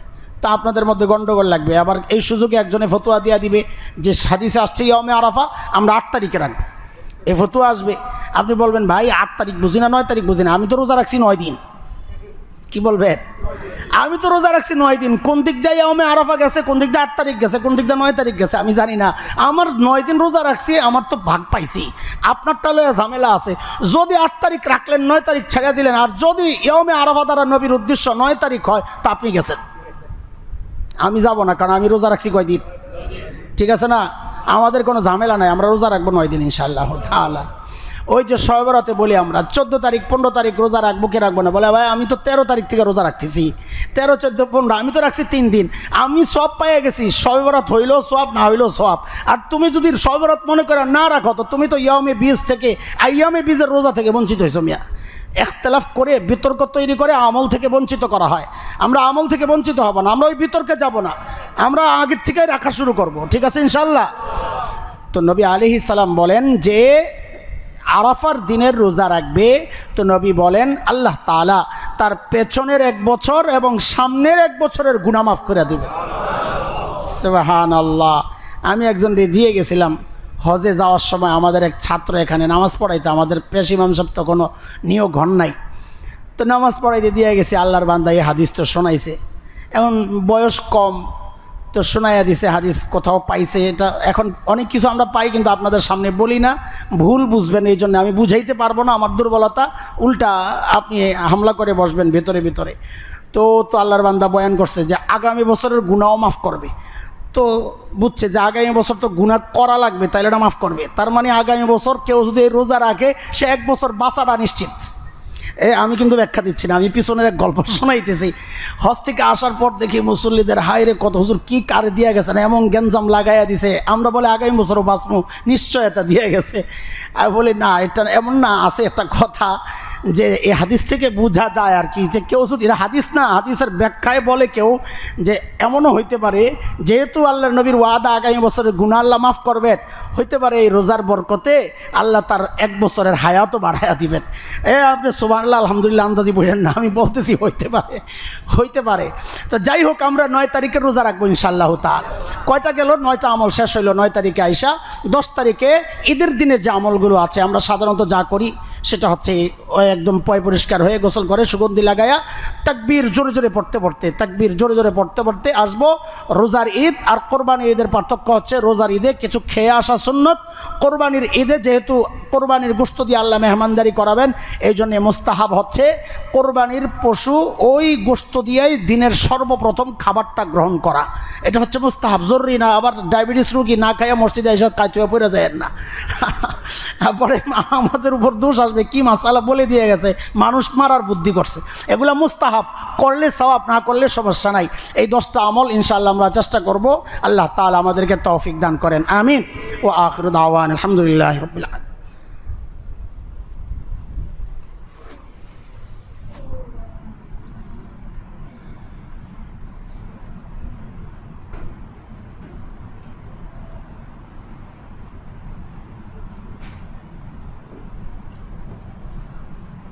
তা আপনাদের মধ্যে গন্ডগোল লাগবে। আবার এই সুযোগে একজনে ফতোয়া দিয়া দিবে যে হাদিসে আসছে ইয়াউমে আরাফা আমরা 8 তারিখে রাখবো। এই ফতোয়া আসবে, আপনি বলবেন ভাই 8 তারিখ বুঝি না 9 তারিখ বুঝি না, আমি তো রোজা রাখছি 9 দিন। কি বলবেন? আমি তো রোজা রাখছি 9 দিন। কোন দিক দিয়ে ইয়াউমে আরাফা গেছে, কোন দিক দিয়ে 8 তারিখ গেছে, কোন দিক দিয়ে 9 তারিখ গেছে আমি জানি না। আমার 9 দিন রোজা রাখছি, আমার তো ভাগ পাইছি। আপনারটা লয়ে ঝামেলা আছে। যদি 8 তারিখ রাখলেন, 9 তারিখ ছেড়ে দিলেন, আর যদি ইয়াউমে আরাফা দ্বারা নবীর উদ্দেশ্য 9 তারিখ হয় তা আপনি গেছেন। আমি যাব না, কারণ আমি রোজা রাখছি কয়দিন। ঠিক আছে না? আমাদের কোনো ঝামেলা নাই, আমরা রোজা রাখবো 9 দিন ইনশাআল্লাহ তাআলা। ওই যে শবে বরাতে বলি আমরা 14 তারিখ 15 তারিখ রোজা রাখবো কি রাখবো না, বলে ভাই আমি তো 13 তারিখ থেকে রোজা রাখতেছি, 13 14 15 আমি তো রাখছি 3 দিন, আমি সব পেয়ে গেছি। শবে বরাত হইলেও সওয়াব, না হইলেও সওয়াব। আর তুমি যদি শবে বরাত মনে করে না রাখো, তো তুমি তো ইয়াউমে বীজ থেকে, আইয়ামে বীজের রোজা থেকে বঞ্চিত হয়েছো মিয়া। ইখতিলাফ করে বিতর্ক তৈরি করে আমল থেকে বঞ্চিত করা হয়। আমরা আমল থেকে বঞ্চিত হব না, আমরা ওই বিতর্কে যাব না, আমরা আগের থেকেই রাখা শুরু করব। ঠিক আছে ইনশাআল্লাহ? তো নবী আলাইহিস সালাম বলেন যে আরাফার দিনের রোজা রাখবে, তো নবী বলেন আল্লাহ তাআলা তার পেছনের 1 বছর এবং সামনের 1 বছরের গুনাহ মাফ করে দেবে। সুবহানাল্লাহ। আমি একজনকে দিয়ে গেছিলাম হজে যাওয়ার সময়, আমাদের এক ছাত্র এখানে নামাজ পড়াইতে, আমাদের পেশ ইমাম সাহেব তো কোনো নিয়োগ হন নাই, তো নামাজ পড়াইতে দিয়ে গেছি। আল্লাহর বান্দা এই হাদিস তো শোনাইছে, এখন বয়স কম, তো শোনাইয়া দিছে হাদিস, কোথাও পাইছে। এটা এখন অনেক কিছু আমরা পাই, কিন্তু আপনাদের সামনে বলি না, ভুল বুঝবেন, এই জন্য আমি বুঝাইতে পারবো না, আমার দুর্বলতা। উল্টা আপনি হামলা করে বসবেন ভিতরে ভিতরে। তো আল্লাহর বান্দা বয়ান করছে যে আগামী বছরের গুনাহও মাফ করবে। তো বুঝছে যে আগামী বছর তো গুনাহ করা লাগবে, তাইলে এটা মাফ করবে। তার মানে আগামী বছর কেউ যদি রোজা রাখে, সে 1 বছর বাঁচাটা নিশ্চিত। আমি কিন্তু ব্যাখ্যা দিচ্ছি না, আমি পিছনের এক গল্প শোনাইতেছি। হজ থেকে আসার পর দেখি মুসল্লিদের হায়রে কত হুজুর কি কারে দিয়ে গেছে না, এমন গ্যাঞ্জাম লাগাইয়া দিছে। আমরা বলে আগামী বছরও বাঁচবো, নিশ্চয়তা দিয়ে গেছে। আমি বলি না, এটা এমন না, আছে একটা কথা যে এই হাদিস থেকে বোঝা যায় আর কি, যে কেউ যদি, এটা হাদিস না, হাদিসের ব্যাখ্যায় বলে কেউ যে এমনও হইতে পারে, যেহেতু আল্লাহর নবীর ওয়াদা আগামী বছরের গুনাহ আল্লাহ মাফ করবেন, হইতে পারে এই রোজার বরকতে আল্লাহ তার 1 বছরের হায়াতও বাড়াইয়া দিবেন। আপনি সুবহানাল্লাহ আলহামদুলিল্লাহ আন্দাজি বলেন না, আমি বলতেছি হইতে পারে। তো যাই হোক, আমরা 9 তারিখের রোজা রাখবো ইনশাআল্লাহ তাআলা। কয়টা গেল? 9টা আমল শেষ হইল 9 তারিখে আইসা। 10 তারিখে ঈদের দিনের যে আমলগুলো আছে, আমরা সাধারণত যা করি, সেটা হচ্ছে ওই একদম পয় পরিষ্কার হয়ে গোসল করে সুগন্ধি লাগায়া তাকবীর জোরে জোরে পড়তে পড়তে, তাকবীর জোরে জোরে পড়তে পড়তে আসবো। রোজার ঈদ আর কোরবানির ঈদের পার্থক্য হচ্ছে রোজার ঈদে কিছু খেয়ে আসা সুন্নত, কোরবানির ঈদে যেহেতু কোরবানির গোশত দিয়ে আল্লাহ মেহমানদারি করাবেন, এই জন্যে মুস্তাহাব হচ্ছে কোরবানির পশু ওই গোশত দিয়েই দিনের সর্বপ্রথম খাবারটা গ্রহণ করা। এটা হচ্ছে মুস্তাহাব, জরুরি না। আবার ডায়াবেটিস রোগী না খাইয়া মসজিদে এসে কাইতুয়া পড়ে যায় না, পরে আমাদের উপর দোষ আসবে, কি মাসালা বলে দিয়ে গেছে, মানুষ মারার বুদ্ধি করছে। এগুলা মুস্তাহাব, করলে সওয়াব, না করলে সমস্যা নাই। এই 10টা আমল ইনশাআল্লাহ আমরা চেষ্টা করব। আল্লাহ তাআলা আমাদেরকে তৌফিক দান করেন, আমিন। ও আখিরু দাওয়ানা আলহামদুলিল্লাহি রাব্বিল আলামিন।